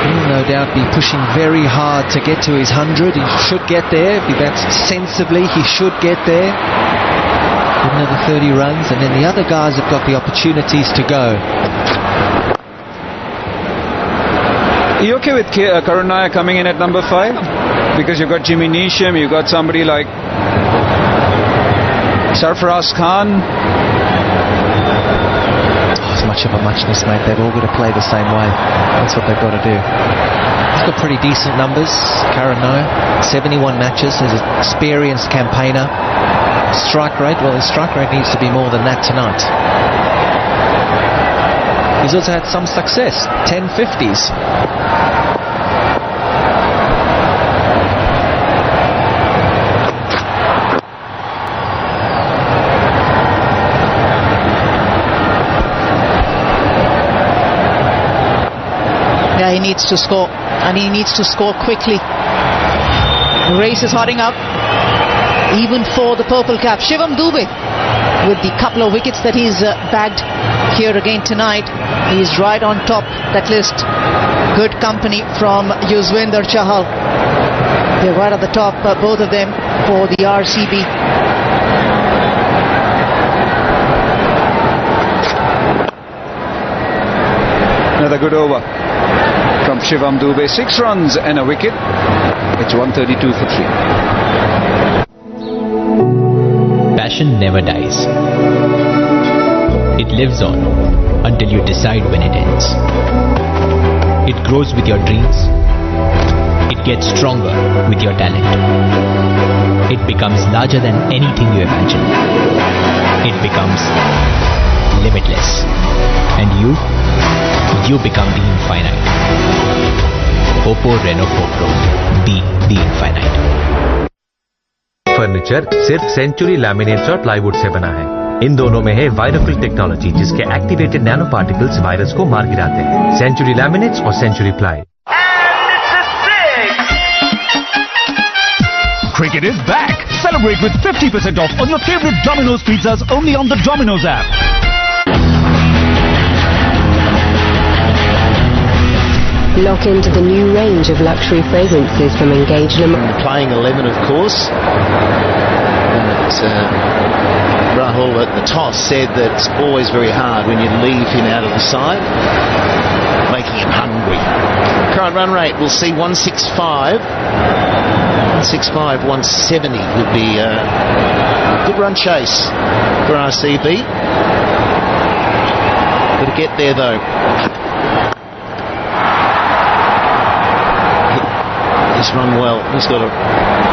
he'll no doubt be pushing very hard to get to his 100. He should get there. If he bats sensibly, he should get there. Another 30 runs, and then the other guys have got the opportunities to go. Are you okay with Karun Nair coming in at number 5? Because you've got Jimmy Neesham, you've got somebody like Sarfaraz Khan. It's much of a muchness, mate. They've all got to play the same way. That's what they've got to do. He's got pretty decent numbers, Karun Nair. 71 matches. He's an experienced campaigner. Strike rate, well, his strike rate needs to be more than that tonight. He's also had some success, 10 50s. Yeah, he needs to score, and he needs to score quickly. The race is hotting up, even for the purple cap. Shivam Dube, with the couple of wickets that he's bagged here again tonight, he's right on top that list. Good company from Yuzvendra Chahal. They're right at the top, both of them, for the RCB. Another good over from Shivam Dube. 6 runs and a wicket. It's 132 for 3. passion never dies. It lives on until you decide when it ends. It grows with your dreams. It gets stronger with your talent. It becomes larger than anything you imagine. It becomes limitless. And you become the infinite. Oppo Reno 4 Pro, the infinite. Furniture सिर्फ Century laminates और plywood से बना है। इन दोनों में है ViroKill technology, जिसके एक्टिवेटेड नैनो पार्टिकल्स वायरस को मार गिराते हैं। सेंचुरी लैमिनेट्स और Century ply. Cricket is back. Celebrate with 50% off on your favorite Domino's pizzas only on the Domino's app. Lock into the new range of luxury fragrances from Engage Le Mans. Playing 11, of course. Rahul at the toss said that it's always very hard when you leave him out of the side, making him hungry. Current run rate, we'll see 165. 165, 170 would be a good run chase for RCB. Got to get there though. He's run well. He's got a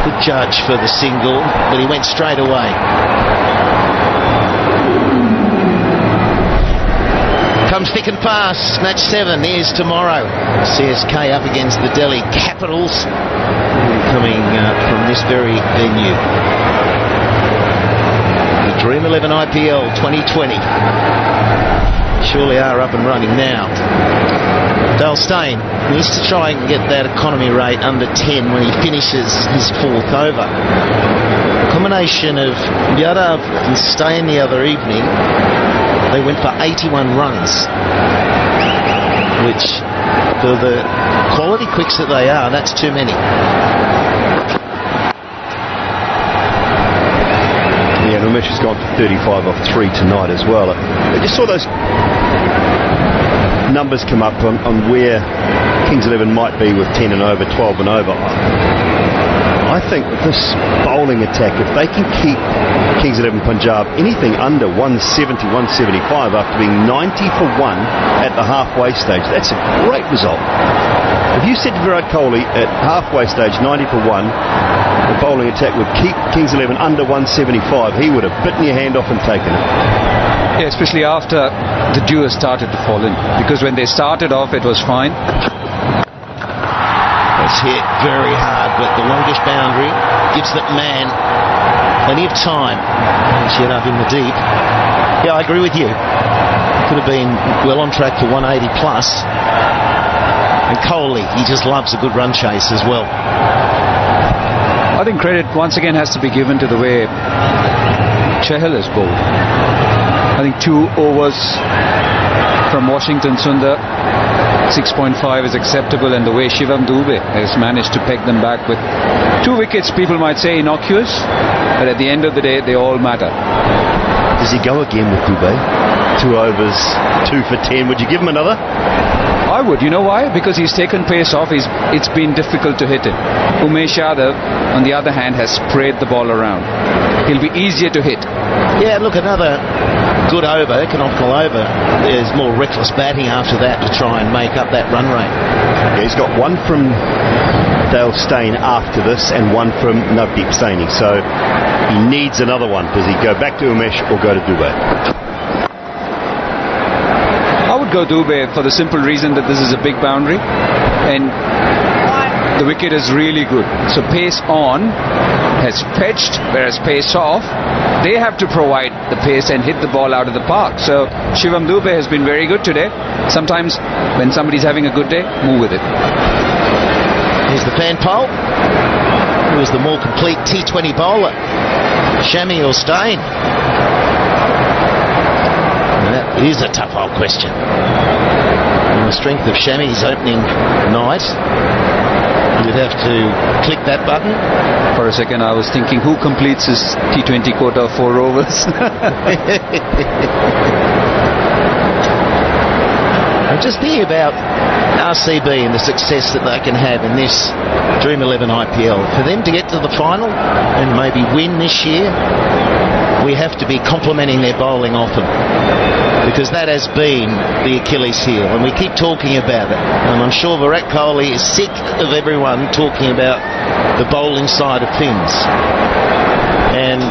good judge for the single, but he went straight away. Comes thick and fast. Match 7 is tomorrow. CSK up against the Delhi Capitals, coming from this very venue. The Dream 11 IPL 2020 surely are up and running now. Dale Steyn needs to try and get that economy rate under 10 when he finishes his 4th over. A combination of Yadav and Steyn the other evening, they went for 81 runs, which for the quality quicks that they are, that's too many. Yeah, Ramesh has gone for 35 off 3 tonight as well. I just saw those numbers come up on where Kings 11 might be with 10 and over, 12 and over. I think with this bowling attack, if they can keep Kings 11 Punjab anything under 170, 175 after being 90 for 1 at the halfway stage, that's a great result. If you said to Virat Kohli at halfway stage 90 for 1, the bowling attack would keep Kings 11 under 175, he would have bitten your hand off and taken it. Yeah, especially after the dew has started to fall in, because when they started off it was fine. It's hit very hard, but the longish boundary gives that man plenty of time. He's yet up in the deep. Yeah, I agree with you. Could have been well on track for 180 plus. And Kohli, he just loves a good run chase as well. I think credit once again has to be given to the way Chahal has bowled. I think 2 overs from Washington Sundar, 6.5 is acceptable, and the way Shivam Dube has managed to peg them back with 2 wickets, people might say innocuous, but at the end of the day, they all matter. Does he go again with Dube? 2 overs, 2 for 10. Would you give him another? I would. You know why? Because he's taken pace off. It's been difficult to hit it. Umesh Yadav, on the other hand, has sprayed the ball around. He'll be easier to hit. Yeah, look, another good over, economical over. There's more reckless batting after that to try and make up that run rate. Yeah, he's got 1 from Dale Steyn after this and 1 from Navdeep Saini. So he needs another one. Does he go back to Umesh or go to Dube? I would go Dube for the simple reason that this is a big boundary and the wicket is really good. So pace on has pitched, whereas pace off, they have to provide the pace and hit the ball out of the park. So Shivam Dube has been very good today. Sometimes when somebody's having a good day, move with it. Here's the fan poll. Who is the more complete T20 bowler? Shami or Steyn? That is a tough old question. On the strength of Shami's opening night, you'd have to click that button. For a second I was thinking, who completes his T20 quota of 4 overs? just thinking about RCB and the success that they can have in this Dream 11 IPL. For them to get to the final and maybe win this year, we have to be complimenting their bowling often, because that has been the Achilles heel, and we keep talking about it. And I'm sure Virat Kohli is sick of everyone talking about the bowling side of things. And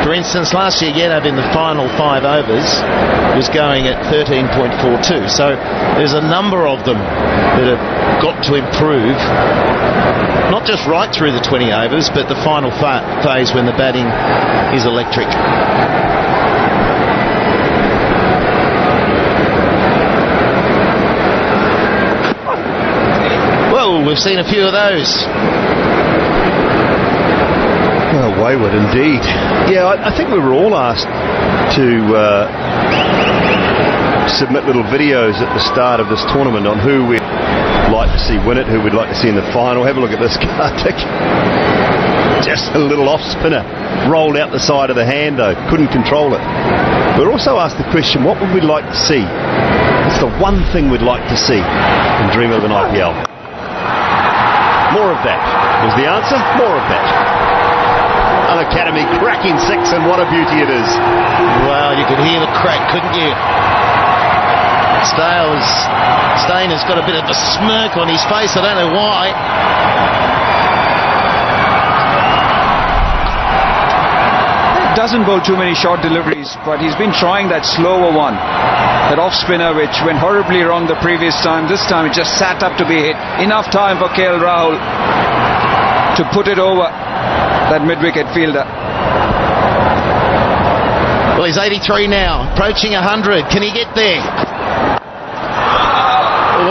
for instance, last year Yadav in the final 5 overs was going at 13.42. So there's a number of them that have got to improve, not just right through the 20 overs, but the final phase when the batting is electric. Well, we've seen a few of those. Oh, wayward indeed. Yeah, I think we were all asked to submit little videos at the start of this tournament on who we'd like to see win it, who we'd like to see in the final. Have a look at this, Kartik. Just a little off spinner. Rolled out the side of the hand though. Couldn't control it. We're also asked the question, what would we like to see? What's the one thing we'd like to see in Dream 11 IPL? More of that was the answer. More of that. Academy cracking 6, and what a beauty it is. Wow, you could hear the crack, couldn't you? Stain has got a bit of a smirk on his face, I don't know why. Doesn't bowl too many short deliveries, but he's been trying that slower one, that off spinner which went horribly wrong the previous time. This time it just sat up to be hit. Enough time for Rahul to put it over that mid-wicket fielder. Well, he's 83 now, approaching 100. Can he get there?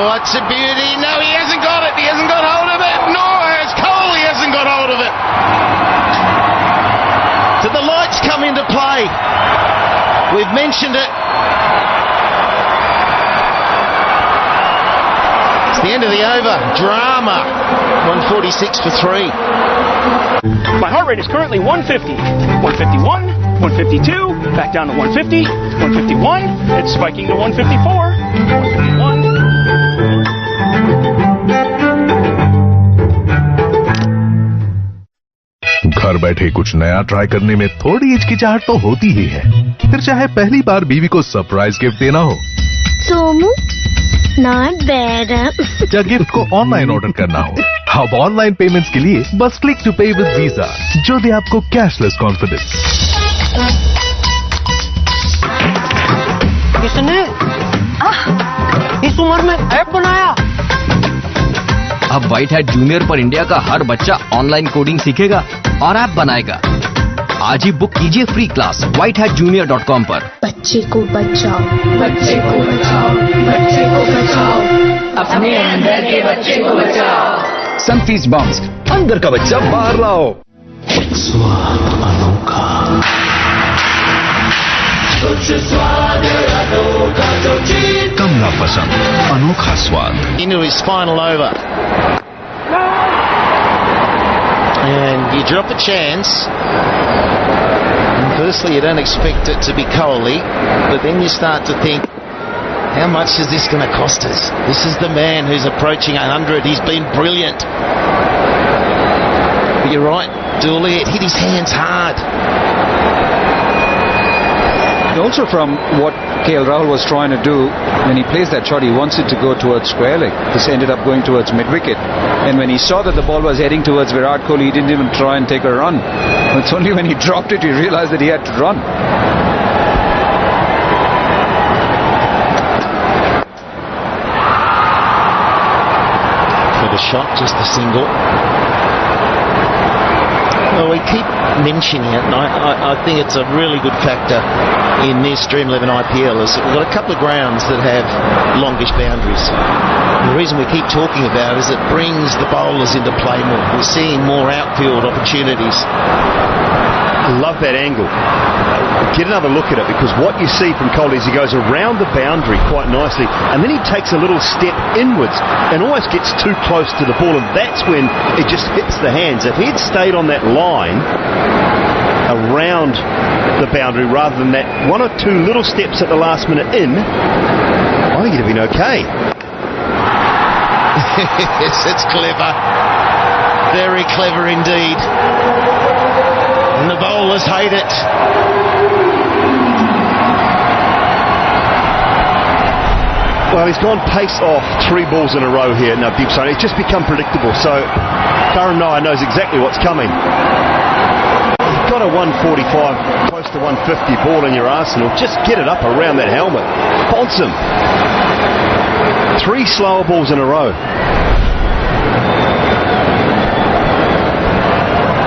What's a beauty. No, he hasn't got it. He hasn't got hold of it. Nor has Kohli hasn't got hold of it. Did the lights come into play? We've mentioned it. It's the end of the over. Drama. 146 for 3. My heart rate is currently 150, 151, 152, back down to 150, 151, it's spiking to 154, 151. घर बैठे कुछ नया try करने में थोड़ी हिचकिचाहट तो होती ही है, फिर चाहे पहली बार बीवी को सरप्राइज गिफ्ट देना हो, सोमू नॉट बैड, या गिफ्ट को ऑनलाइन ऑर्डर करना हो। अब ऑनलाइन पेमेंट्स के लिए बस क्लिक टू पे विद वीजा, जो दे आपको कैशलेस कॉन्फिडेंस। किसने इस उम्र में ऐप बनाया? अब व्हाइट हैट जूनियर पर इंडिया का हर बच्चा ऑनलाइन कोडिंग सीखेगा और ऐप बनाएगा। आज ही बुक कीजिए फ्री क्लास whitehatjunior.com पर। बच्चे को बचाओ, बच्चे को बचाओ, बच्चे को बचाओ, अपने अंदर के बच्चे को बचाओ। सनफीस्ट बॉम्ब्स, अंदर का बच्चा बाहर लाओ। स्वाद अनोखा, कुछ स्वाद अनोखा जो जीत। कमला पसंद, अनोखा स्वाद। Into his final over. And you drop a chance. And firstly, you don't expect it to be Kohli, but then you start to think, how much is this going to cost us? This is the man who's approaching 100. He's been brilliant. But you're right, Dooley, it hit his hands hard. Also from what Rahul was trying to do, when he plays that shot, he wants it to go towards square leg. This ended up going towards mid-wicket. And when he saw that the ball was heading towards Virat Kohli, he didn't even try and take a run. It's only when he dropped it, he realized that he had to run. For the shot, just the single. Well, we keep mentioning it, and I think it's a really good factor in this Dream 11 IPL is that we've got a couple of grounds that have longish boundaries. And the reason we keep talking about it is it brings the bowlers into play more. We're seeing more outfield opportunities. I love that angle. Get another look at it, because what you see from Kohli is he goes around the boundary quite nicely, and then he takes a little step inwards and almost gets too close to the ball, and that's when it just hits the hands. If he'd stayed on that line around the boundary rather than that one or two little steps at the last minute in, I think he'd have been okay. Yes, it's clever. Very clever indeed. And the bowlers hate it. Well, he's gone pace off 3 balls in a row here. No, deep zone. It's just become predictable. So Karun Nair knows exactly what's coming. You've got a 145, close to 150 ball in your arsenal. Just get it up around that helmet. Bounce him. 3 slower balls in a row.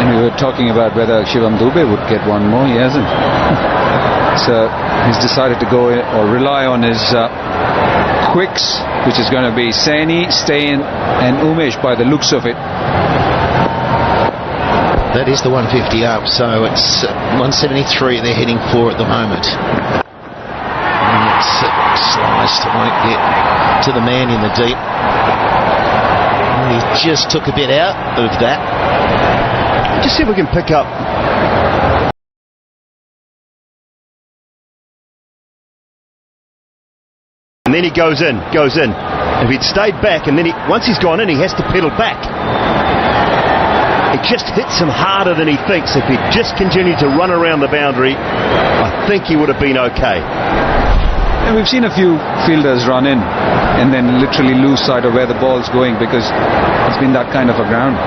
And we were talking about whether Shivam Dube would get one more. He hasn't. So he's decided to go or rely on his quicks, which is going to be Saini, Steyn and Umesh by the looks of it. That is the 150 up, so it's 173 they're heading for at the moment. And it's sliced, won't get to the man in the deep. And he just took a bit out of that. Just see if we can pick up. And then he goes in. If he'd stayed back, and then once he's gone in, he has to pedal back. It just hits him harder than he thinks. If he'd just continued to run around the boundary, I think he would have been okay. And we've seen a few fielders run in and then literally lose sight of where the ball's going because it's been that kind of a ground.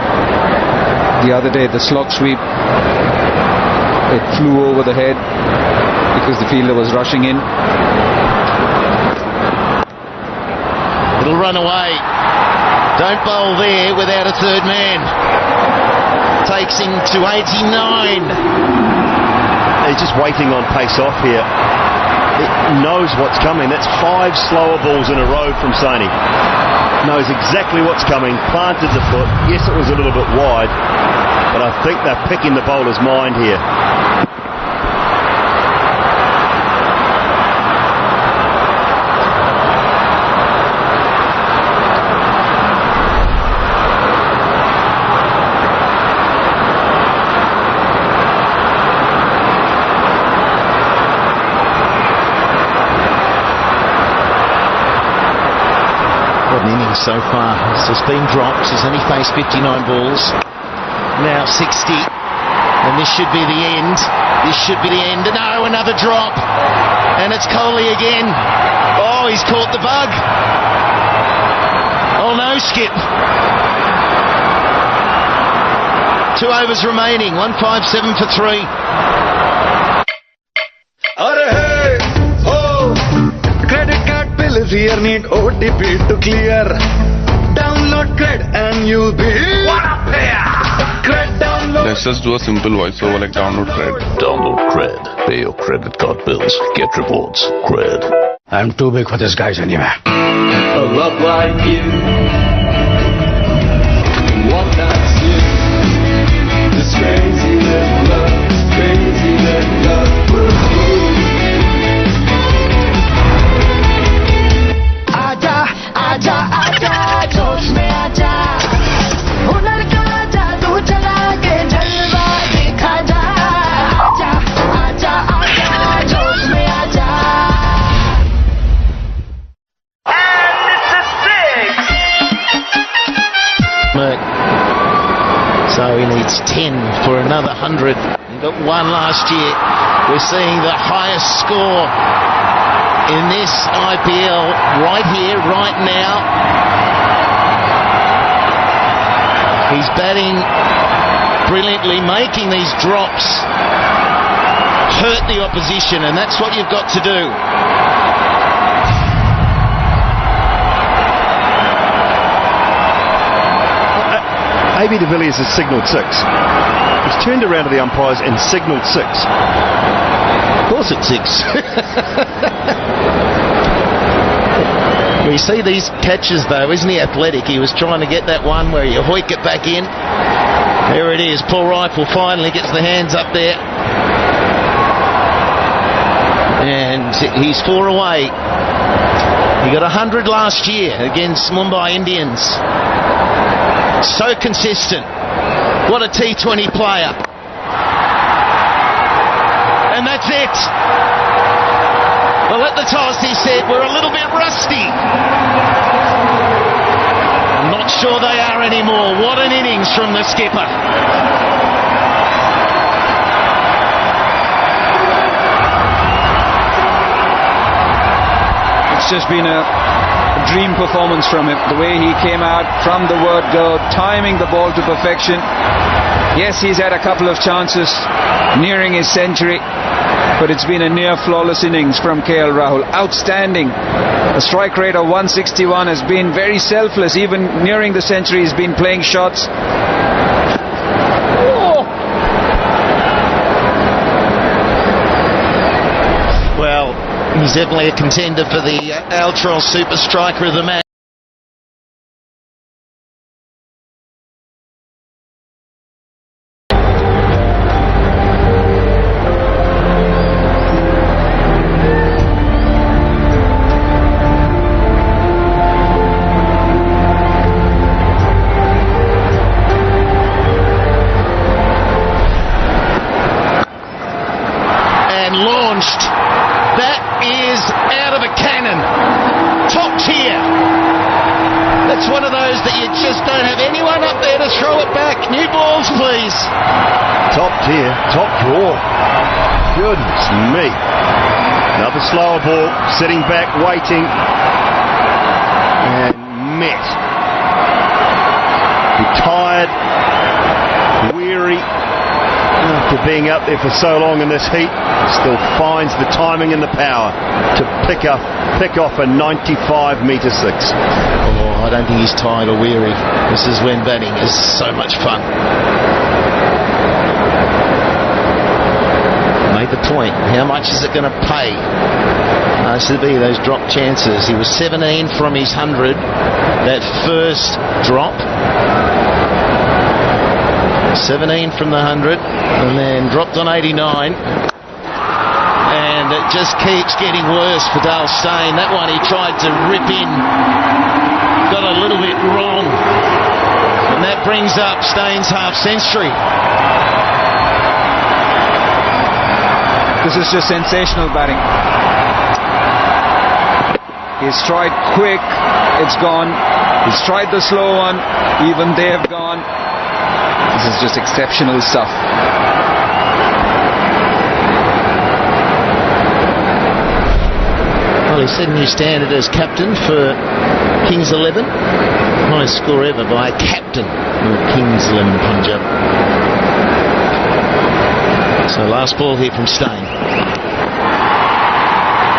The other day, the slog sweep, it flew over the head because the fielder was rushing in. It'll run away. Don't bowl there without a third man. Takes him to 89. He's just waiting on pace off here. It knows what's coming. That's 5 slower balls in a row from Saini. Knows exactly what's coming. Planted the foot. Yes, it was a little bit wide, but I think they're picking the bowler's mind here. So far, it's been dropped. He's only faced 59 balls. Now 60. And this should be the end. No, another drop. And it's Kohli again. Oh, he's caught the bug. Oh, no, skip. 2 overs remaining. 157 for 3. Is here, need OTP to clear. Download Cred and you'll be what a pair. Cred download. Let's just do a simple voiceover like download Cred. Download Cred. Pay your credit card bills. Get rewards. Cred. I'm too big for this guys anyway. A love like you. What that's you. This crazy little love. Crazy little love. आजा आजा जोश में आजा हुनर का जादू चला के जलवा दिखा जा आजा आजा आजा जोश में आजा and it's a 6. So he needs 10 for another 100. He got 1 last year. We're seeing the highest score in this IPL right here, right now. He's batting brilliantly, making these drops hurt the opposition, and that's what you've got to do. AB de Villiers has signalled 6. He's turned around to the umpires and signalled 6. Of course it's 6. We see these catches though, isn't he athletic? He was trying to get that one where you hoik it back in. There it is. Paul Rifle finally gets the hands up there. And he's 4 away. He got 100 last year against Mumbai Indians. So consistent. What a T20 player. And that's it. The Well, at the toss he said, we're a little bit rusty. I'm not sure they are anymore. What an innings from the skipper. It's just been a dream performance from him. The way he came out from the word go, timing the ball to perfection. Yes, he's had a couple of chances nearing his century, but it's been a near flawless innings from KL Rahul. Outstanding. A strike rate of 161 has been very selfless. Even nearing the century, he's been playing shots. Well, he's definitely a contender for the Altrol Super Striker of the match. Slower ball, sitting back, waiting, and met. Tired, weary, after being up there for so long in this heat, still finds the timing and the power to pick off a 95-metre six. Oh, I don't think he's tired or weary. This is when batting is so much fun. Made the point. How much is it going to pay? RCB, those drop chances. He was 17 from his 100. That first drop. 17 from the 100, and then dropped on 89. And it just keeps getting worse for Dale Steyn. That one he tried to rip in. Got a little bit wrong. And that brings up Steyn's half century. This is just sensational batting. He's tried quick, it's gone. He's tried the slow one, even they have gone. This is just exceptional stuff. Well, he set a new standard as captain for Kings 11. Highest score ever by a captain of Kings 11 Punjab. So last ball here from Steyn.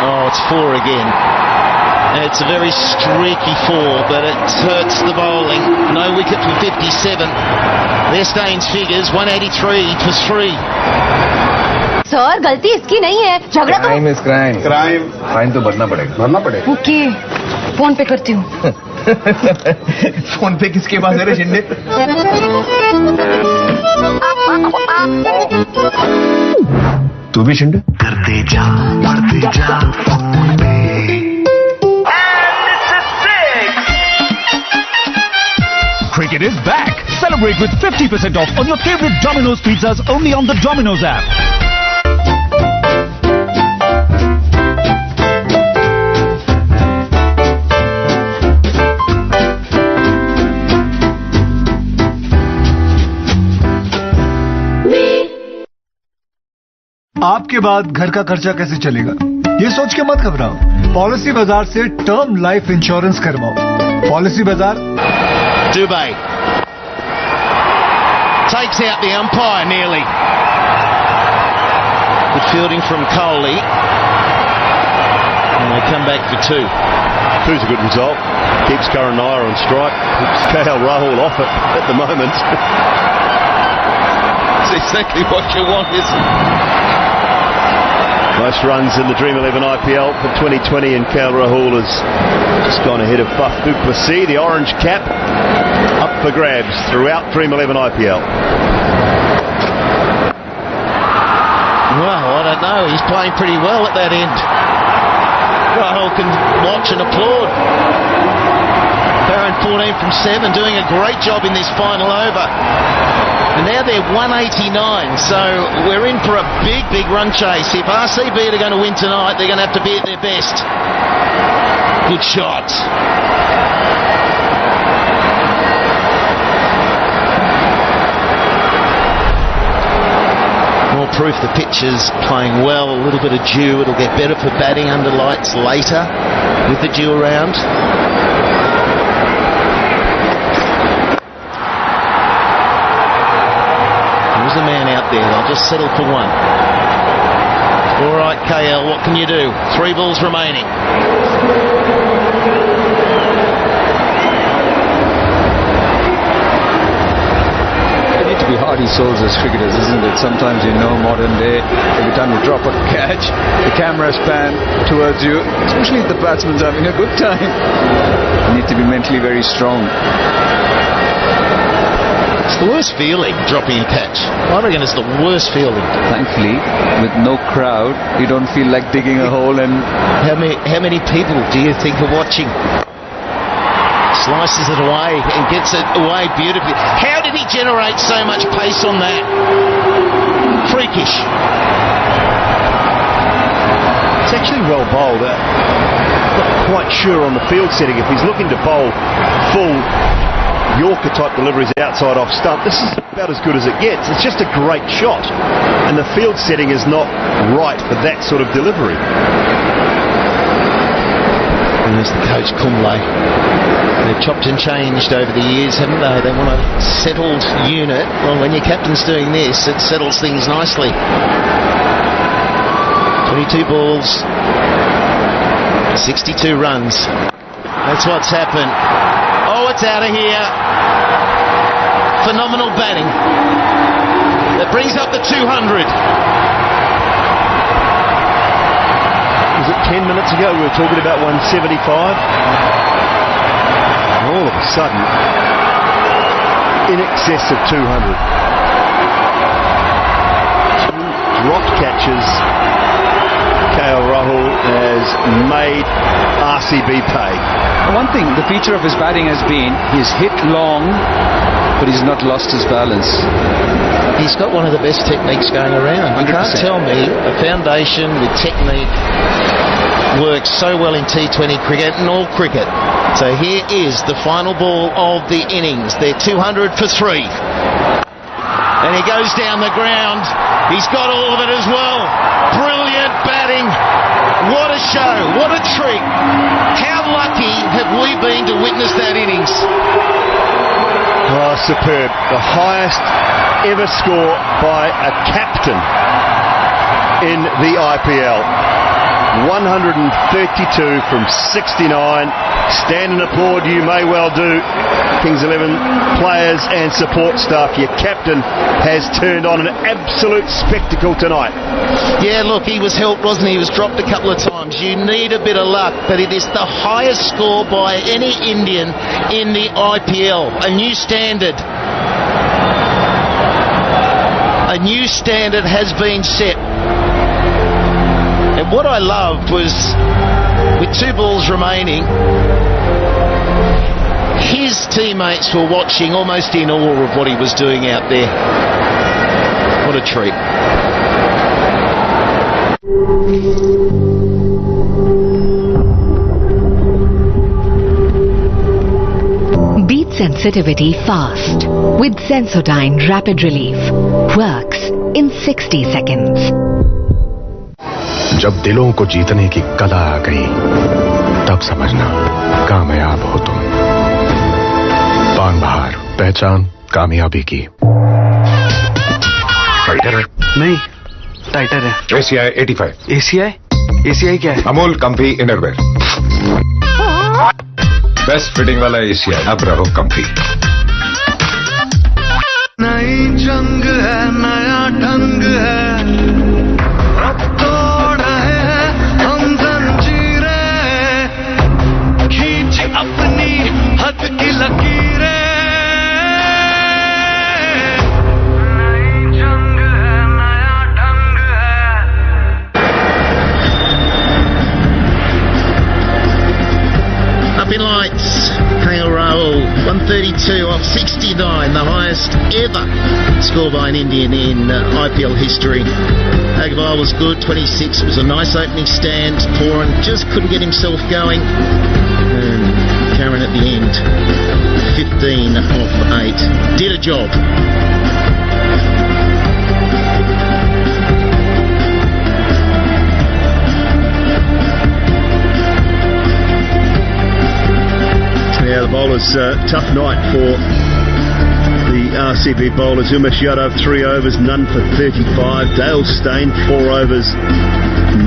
Oh, it's 4 again. And it's a very streaky 4, but it hurts the bowling. No wicket for 57. There's Steyn's figures, 183 for 3. Sir गलती इसकी नहीं है झगड़ा तो crime is crime fine तो भरना पड़ेगा okay phone पे करती हूँ फोन पे किसके पास है रे शिंदे तू भी शिंदे करते जा बढ़ते जा फोन पे Cricket is back. Celebrate with 50% off on your favorite Domino's pizzas only on the Domino's app. आपके बाद घर का खर्चा कैसे चलेगा ये सोच के मत घबराओ पॉलिसी बाजार से टर्म लाइफ इंश्योरेंस करवाओ पॉलिसी बाजार Dube takes out the umpire nearly. Good fielding from Kohli. And they come back for 2. 2's a good result. Keeps Karun Nair on strike. Keeps KL Rahul off it at the moment. That's exactly what you want, isn't it? Most runs in the Dream 11 IPL for 2020 and KL Rahul has just gone ahead of Faf du Plessis, the orange cap, up for grabs throughout Dream 11 IPL. Well, I don't know. He's playing pretty well at that end. Rahul can watch and applaud. Karun 14 from 7, doing a great job in this final over. And now they're 189, so we're in for a big, big run chase. If RCB are going to win tonight, they're going to have to be at their best. Good shot. More proof the pitch is playing well, a little bit of dew. It'll get better for batting under lights later with the dew around. There's a man out there. They'll just settle for one. All right, KL, what can you do? 3 balls remaining. They need to be hardy souls as cricketers, isn't it? Sometimes, you know, modern day, every time you drop a catch, the cameras pan towards you, especially if the batsman's having a good time. You need to be mentally very strong. It's the worst feeling, dropping a catch. I reckon it's the worst feeling. Thankfully, with no crowd, you don't feel like digging a hole. And how many people do you think are watching? Slices it away and gets it away beautifully. How did he generate so much pace on that? Freakish. It's actually well bowled. Not quite sure on the field setting if he's looking to bowl full Yorker type deliveries outside off stump. This is about as good as it gets. It's just a great shot, and the field setting is not right for that sort of delivery. And there's the coach Kumble. They've chopped and changed over the years, haven't they? They want a settled unit. Well, when your captain's doing this, it settles things nicely. 22 balls, 62 runs. That's what's happened. Oh, it's out of here. Phenomenal batting. That brings up the 200. Was it 10 minutes ago we were talking about 175? All of a sudden, in excess of 200. 2 dropped catches. Rahul has made RCB pay. One thing, the feature of his batting has been he's hit long, but he's not lost his balance. He's got one of the best techniques going around. 100%. You can't tell me a foundation with technique works so well in T20 cricket and all cricket. So here is the final ball of the innings. They're 200 for 3. And he goes down the ground. He's got all of it as well. Brilliant batting. What a show. What a treat. How lucky have we been to witness that innings? Oh, superb. The highest ever score by a captain in the IPL. 132 from 69. Stand and applaud, you may well do. Kings 11 players and support staff. Your captain has turned on an absolute spectacle tonight. Yeah, look, he was helped, wasn't he? He was dropped a couple of times. You need a bit of luck, but it is the highest score by any Indian in the IPL. A new standard. A new standard has been set. And what I loved was, with 2 balls remaining, his teammates were watching almost in awe of what he was doing out there. What a treat. Beat sensitivity fast with Sensodyne Rapid Relief. Works in 60 seconds. जब दिलों को जीतने की कला आ गई, तब समझना कामयाब हो तुम। पान बहार, पहचान कामयाबी की। टाइटर है? नहीं, टाइटर है। ACI 85। ACI? ACI क्या है? Amul comfy innerwear. Best fitting वाला ACI। अब रहो कंफी। नई जंग है, नया ढंग है। अपनी हद की लकीरें, नई जंग है, नया ढंग है। Up in lights, KXIP 132 off 69, the highest ever scored by an Indian in IPL history. Agarwal was good, 26. It was a nice opening stand. Pooran just couldn't get himself going. And Karun at the end, 15 off 8. Did a job. Yeah, the bowlers, tough night for the RCB bowlers. Umesh Yadav, 3 overs, none for 35. Dale Steyn, 4 overs,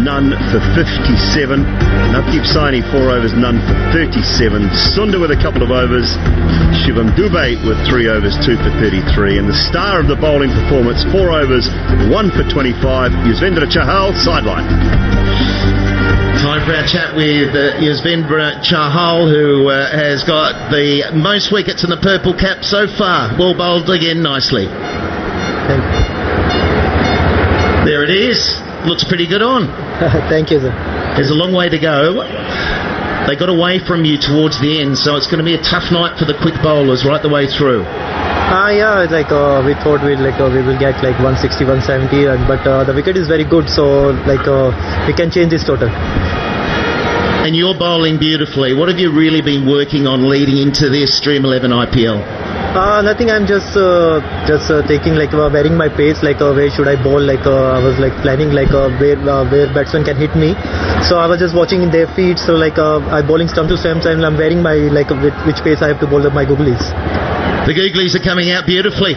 none for 57. Navdeep Saini, 4 overs, none for 37. Sunda with a couple of overs. Shivam Dube with 3 overs, 2 for 33. And the star of the bowling performance, 4 overs, 1 for 25. Yuzvendra Chahal, sideline. Time for our chat with Yuzvendra Chahal, who has got the most wickets in the purple cap so far. Well bowled again nicely. There it is. Looks pretty good on. Thank you, sir. There's a long way to go. They got away from you towards the end, so it's going to be a tough night for the quick bowlers right the way through. Yeah, we thought we will get 160, 170, but the wicket is very good, so we can change this total. And you're bowling beautifully. What have you really been working on leading into this Dream 11 IPL? Nothing. I'm just taking varying my pace. Where should I bowl? I was planning where batsmen can hit me. So I was just watching their feet. So I'm bowling stump to stump, and I'm varying my which pace I have to bowl my googlies. The googlies are coming out beautifully.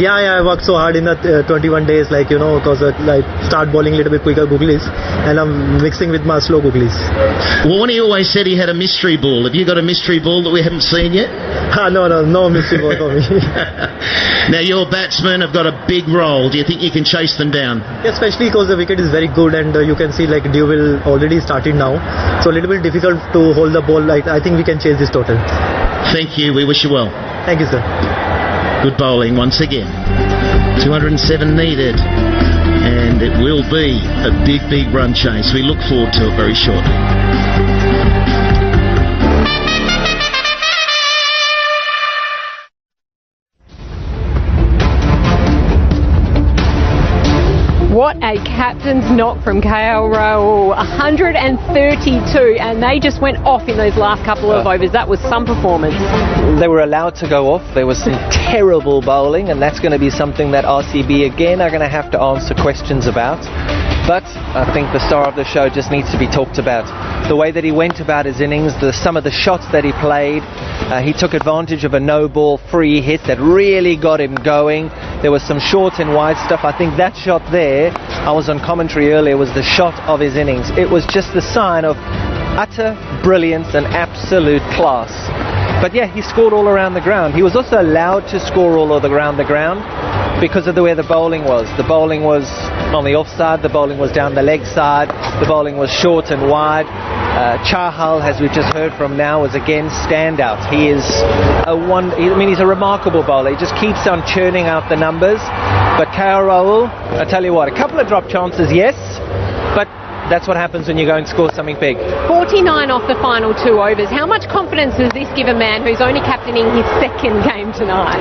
Yeah, I worked so hard in the 21 days, because I start bowling a little bit quicker googlies, and I'm mixing with my slow googlies. Warney always said he had a mystery ball. Have you got a mystery ball that we haven't seen yet? No mystery ball for me. Now your batsmen have got a big role. Do you think you can chase them down? Yeah, especially because the wicket is very good, and you can see Dube will already started now, so a little bit difficult to hold the ball. I think we can chase this total. Thank you. We wish you well. Thank you, sir. Good bowling once again. 207 needed, and it will be a big run chase. We look forward to it very shortly. What a captain's knock from Rahul, 132, and they just went off in those last couple of overs. That was some performance. They were allowed to go off. There was some terrible bowling, and that's going to be something that RCB again are going to have to answer questions about. But I think the star of the show just needs to be talked about. The way that he went about his innings, some of the shots that he played. He took advantage of a no-ball free hit that really got him going. There was some short and wide stuff. I think that shot there, I was on commentary earlier, was the shot of his innings. It was just the sign of utter brilliance and absolute class. But yeah, he scored all around the ground. He was also allowed to score all around the ground because of the way the bowling was. The bowling was on the offside, the bowling was down the leg side, the bowling was short and wide. Chahal, as we've just heard from now, is again standout. He is he's a remarkable bowler. He just keeps on churning out the numbers. But Rahul, I tell you what, a couple of drop chances, yes, but that's what happens when you go and score something big. 49 off the final 2 overs. How much confidence does this give a man who's only captaining his second game tonight?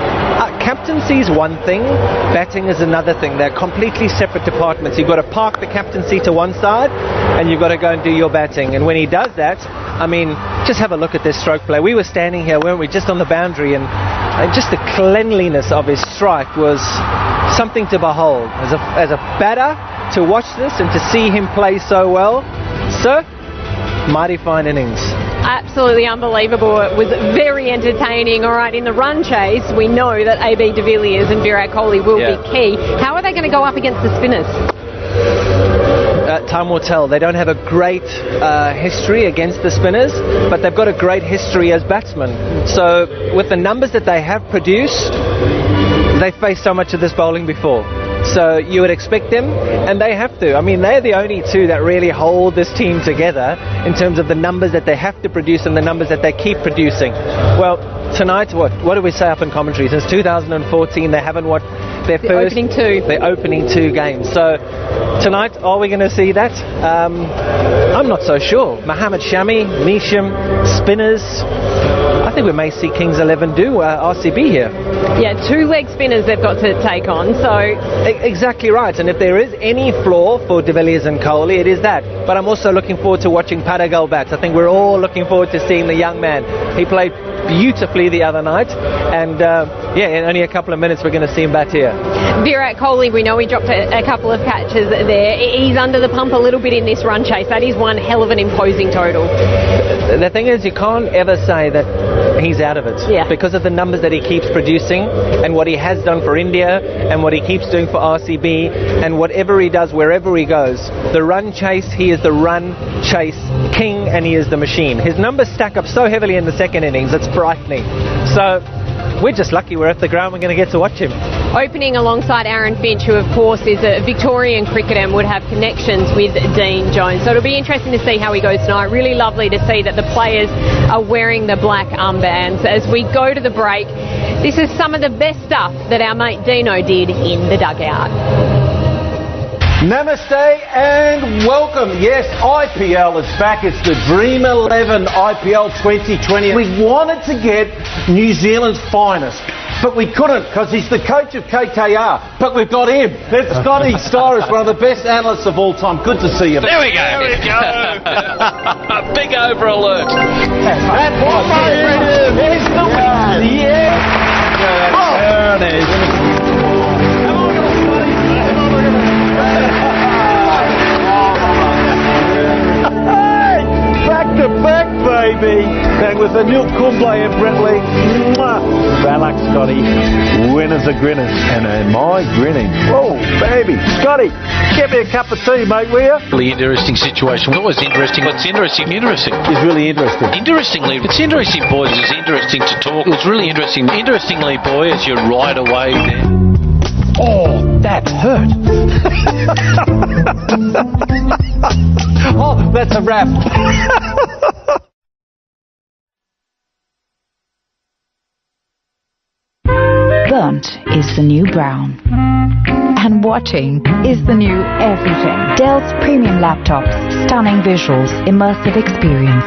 Captaincy is one thing, batting is another thing. They're completely separate departments. You've got to park the captaincy to one side and you've got to go and do your batting. And when he does that, just have a look at this stroke play. We were standing here, weren't we, just on the boundary, and just the cleanliness of his strike was something to behold. As a batter, to watch this and to see him play so well, sir, mighty fine innings. Absolutely unbelievable. It was very entertaining. All right, in the run chase, we know that AB de Villiers and Virat Kohli will be key. How are they going to go up against the spinners? Time will tell. They don't have a great history against the spinners, but they've got a great history as batsmen. So with the numbers that they have produced, they've faced so much of this bowling before. So you would expect them, and they have to. They're the only two that really hold this team together in terms of the numbers that they have to produce and the numbers that they keep producing. Well, tonight, what do we say up in commentary? Since 2014, they haven't won their first opening two games. So tonight, are we going to see that? I'm not so sure. Mohammed, Shami, Neesham, spinners. I think we may see Kings 11 do RCB here. Yeah, two leg spinners they've got to take on. So exactly right. And if there is any flaw for De Villiers and Kohli, it is that. But I'm also looking forward to watching Padikkal bat. I think we're all looking forward to seeing the young man. He played beautifully the other night, and in only a couple of minutes we're going to see him bat here. Virat Kohli, we know he dropped a couple of catches there. He's under the pump a little bit in this run chase. That is one hell of an imposing total. The thing is, you can't ever say that he's out of it, because of the numbers that he keeps producing and what he has done for India and what he keeps doing for RCB and whatever he does wherever he goes. The run chase, he is the run chase king, and he is the machine. His numbers stack up so heavily in the second innings, it's frightening. So we're just lucky we're at the ground, we're going to get to watch him. Opening alongside Aaron Finch, who of course is a Victorian cricketer and would have connections with Dean Jones. So it'll be interesting to see how he goes tonight. Really lovely to see that the players are wearing the black armbands. As we go to the break, this is some of the best stuff that our mate Dino did in the dugout. Namaste and welcome. Yes, IPL is back. It's the Dream 11 IPL 2020. We wanted to get New Zealand's finest, but we couldn't because he's the coach of KKR. But we've got him. That's Scotty Styris, one of the best analysts of all time. Good to see you. There we go. There we go. Big over alert. That's what there's the win. Yeah. There it is. To back, baby, and with a new Kumble and Brindley. Relax, Scotty. Winners are grinners, and am I grinning? Oh, baby, Scotty, get me a cup of tea, mate, will you? Really interesting situation. It's always interesting. What's interesting? It's really interesting. Interestingly, it's interesting, boys. It's interesting to talk. It's really interesting. Interestingly, boys, you're right away there. Oh, that hurt. Oh, that's a wrap. Burnt is the new brown. And watching is the new everything. Dell's premium laptops, stunning visuals, immersive experience.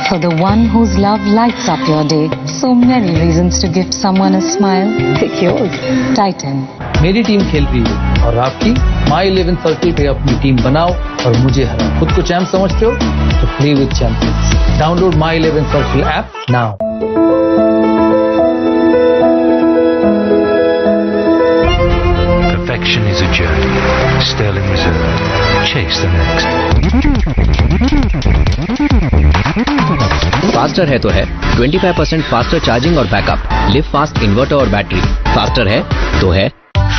For the one whose love lights up your day, so many reasons to gift someone a smile. Pick yours. Titan. मेरी team खेल रही है और आपकी My 11 circle पे अपनी team बनाओ और मुझे हराओ. खुद को चैंप समझते हो तो play with champions. Download My 11 circle app now. Perfection is a journey. Sterling Reserve. Chase the next. Faster है तो है 25% फास्टर चार्जिंग और बैकअप. लिव फास्ट इन्वर्टर और बैटरी. फास्टर है तो है.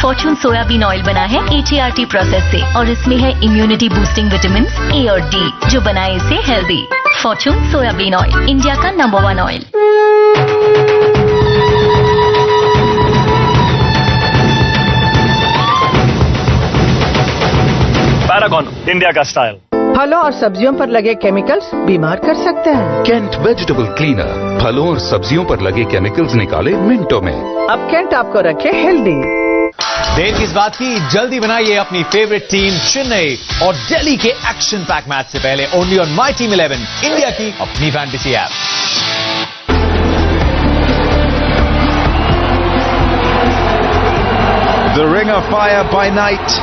फॉर्चून सोयाबीन ऑयल बना है HART प्रोसेस से और इसमें है इम्यूनिटी बूस्टिंग विटामिन A और D जो बनाए इसे healthy. Fortune soybean oil, India का नंबर 1 ऑयल. पैरागॉन, इंडिया का स्टाइल. फलों और सब्जियों पर लगे केमिकल्स बीमार कर सकते हैं. केंट वेजिटेबल क्लीनर फलों और सब्जियों पर लगे केमिकल्स निकाले मिनटों में. अब केंट आपको रखे हेल्दी. देर किस बात की, जल्दी बनाइए अपनी फेवरेट टीम चेन्नई और दिल्ली के एक्शन पैक मैच से पहले only on my team 11 India की अपनी fantasy app. The ring of fire by night.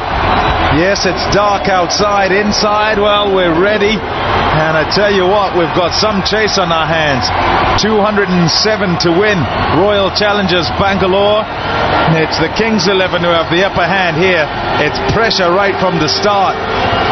Yes, it's dark outside. Inside, well, we're ready. And I tell you what, we've got some chase on our hands. 207 to win. Royal Challengers Bangalore. It's the Kings 11 who have the upper hand here. It's pressure right from the start.